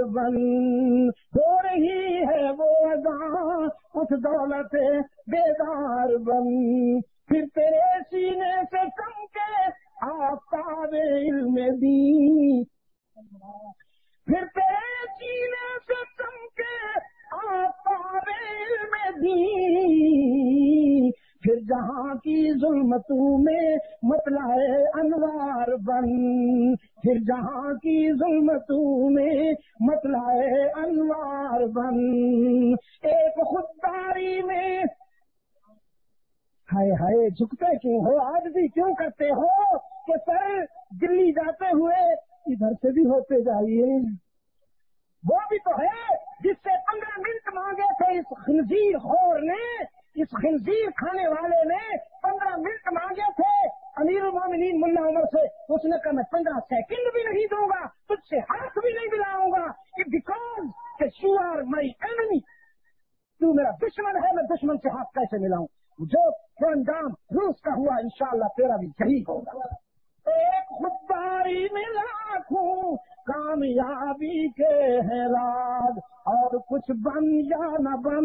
S1: ہو رہی ہے وہ اذاں اس دولت بیدار پھر تیرے سینے سے چمکے آفتاب علم دین، پھر تیرے سینے سے چمکے آفتاب علم دین، پھر جہاں کی ظلمتوں میں مطلع انوار پھر جہاں کی ظلمتوں میں مطلع انوار ایک خودداری میں ہائے ہائے جھکتے کیوں ہو، آج بھی کیوں کرتے ہو کہ سر دلی جاتے ہوئے ادھر سے بھی ہوتے جائیے. وہ بھی تو ہے جس سے 15 منٹ مانگے تھے اس خنزیر خور نے، اس خنزیر کھانے والے نے 15 منٹ مانگے تھے امیر المومنین ملا عمر سے. اس نے کہا میں 15 سیکنڈ بھی نہیں دوں گا، تجھ سے ہاتھ بھی نہیں ملاؤں گا، because you are my enemy, تو میرا دشمن ہے، میں دشمن سے ہاتھ کیسے ملاؤں. جو انجام روس کا ہوا انشاءاللہ تیرا بھی یہی ہوگا. ایک خودداری میں لاکھوں کامیابی کے ہیں راز، اور کچھ بن یا نہ بن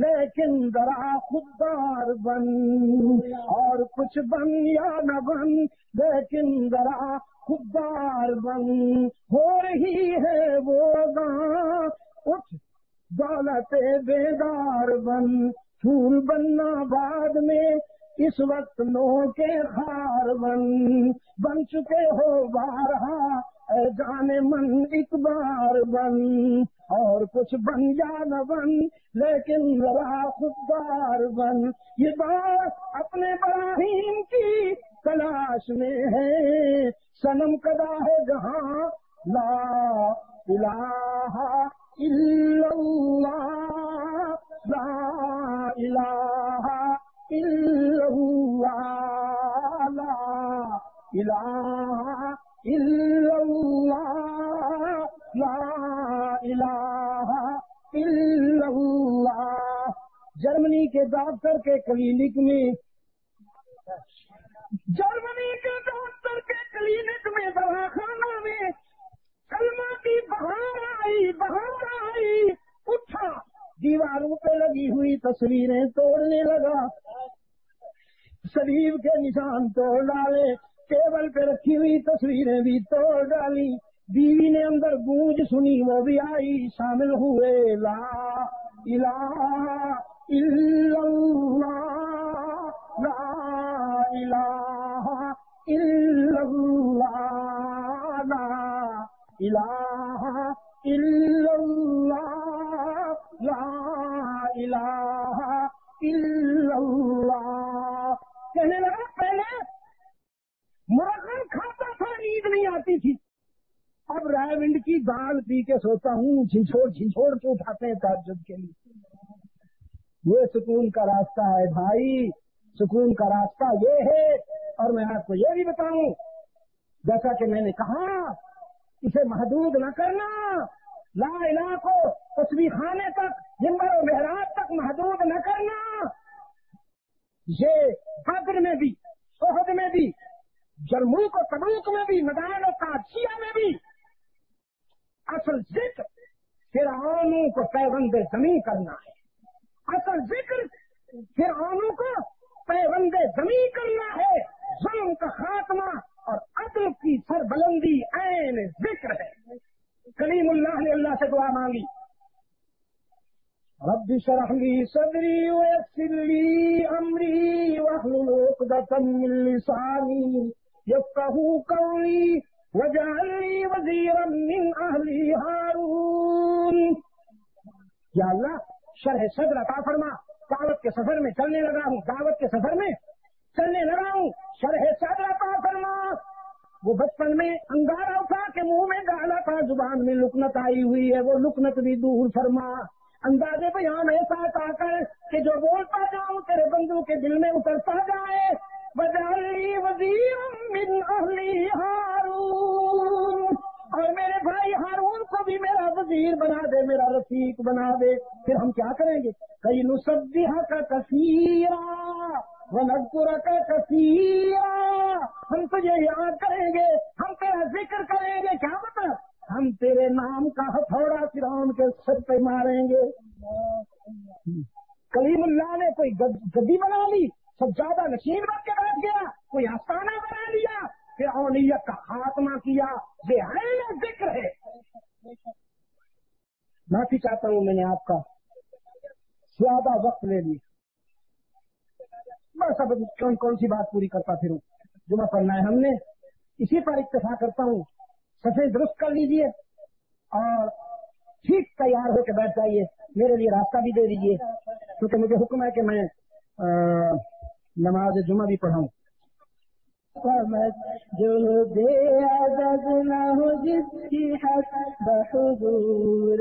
S1: لیکن ذرا خوددار اور کچھ بن یا نہ بن لیکن ذرا خوددار ہو رہی ہے وہ گاں اٹھ دولت بیدار پھول بننا بعد میں اس وقت نو کے خار بن چکے ہو بارہا، اے جان من ایک بار اور کچھ بن یا نہ بن لیکن ذرا خوددار یہ بات اپنے براہیم کی تلاش میں ہے، صنم کدا ہے جہاں لا الہ الا اللہ، لا الہ الا اللہ، لا الہ الا اللہ، لا الہ الا اللہ. جرمنی کے ڈاکٹر کے کلینک میں، جرمنی کے ڈاکٹر کے کلینک میں دواخانہ میں کلمہ کی بہار آئی، اٹھا دیواروں پہ لگی ہوئی تصویریں توڑنے لگا، صلیب کے نشان توڑ ڈالے، ٹیبل پہ رکھی ہوئی تصویریں بھی توڑ ڈالی. بیوی نے اندر گونج سنی، وہ بھی آئی، شامل ہوئے. لا الہ الا اللہ، لا الہ الا اللہ، لا الہ الا اللہ، لا الہ الا اللہ. کہنے لگا پہلے مرغن کھاتا تھا، نیند نہیں آتی تھی، اب رائے ونڈ کی دال پی کے سوتا ہوں، جھنجھوڑ کے اٹھاتے ہیں تہجد کے لیے. یہ سکون کا راستہ ہے بھائی، سکون کا راستہ یہ ہے. اور میں آپ کو یہ بھی بتاؤں، جیسا کہ میں نے کہا، اسے محدود نہ کرنا، لا الہ کو تسبیح خانے تک، منبر و محراب تک محدود نہ کرنا. یہ بدر میں بھی، احد میں بھی، جرموک و تبوک میں بھی، میدان و قادسیہ میں بھی اصل ذکر فرعونوں کو پیوند زمین کرنا ہے. اصل ذکر فرعونوں کو پیوند زمین کرنا ہے. ظلم کا خاتمہ اور عدل کی سربلندی عین ذکر ہے. کلیم اللہ نے اللہ سے دعا مانگی، رب اشرح لی صدری ویسر لی امری واحلل عقدۃ من لسانی یفقہوا قولی واجعل لی وزیرا من اہلی ہارون. یا اللہ شرح صدر عطا فرما، دعوت کے سفر میں چلنے لگا ہوں، دعوت کے سفر میں چلنے لگا ہوں، شرح صدر عطا فرما. وہ بچپن میں انگارہ اٹھا کے منہ میں ڈالا تھا زبان میں لکنت آئی ہوئی ہے، وہ لکنت بھی دور فرما۔ انداز بیان ایسا عطا کر کہ جو بولتا جاؤں تیرے بندوں کے دل میں اترتا جائے۔ وَاجْعَلْ وَزِيرًا مِّنْ أَهْلِي هَارُونَ، اور میرے بھائی ہارون کو بھی میرا وزیر بنا دے، میرا رفیق بنا دے۔ پھر ہم کیا کریں گے؟ کئی نُسَبِّحَكَ كَثِيرًا وَنَذْكُرَكَ كَثِيرًا، ہم تجھے یاد کریں گے، ہم تیرا ذکر کریں گے۔ کیا مطلب؟ ہم تیرے نام کا ہتھوڑا فرعون کے سر پہ ماریں گے۔ کلیم اللہ نے کوئی گدی بنا لی، سجادہ نشین بن کے بیٹھ گیا، کوئی آستانہ بنا لیا، فرعونیت کا خاتمہ کیا۔ یہ ہے ذکر ہے۔ معافی چاہتا ہوں میں نے آپ کا زیادہ وقت لے لیا، بس اب کون سی بات پوری کرتا پھروں، جمعہ پڑھنا ہے ہم نے، اسی پر اکتفا کرتا ہوں۔ صفحے درست کر لیجئے اور ٹھیک تیار ہو کے بیٹھ جائیے، میرے لیے راستہ بھی دے دیجئے، کیونکہ مجھے حکم ہے کہ میں نماز جمعہ بھی پڑھاؤں۔ جو بے عدد نہ ہو جس کی حق بحضور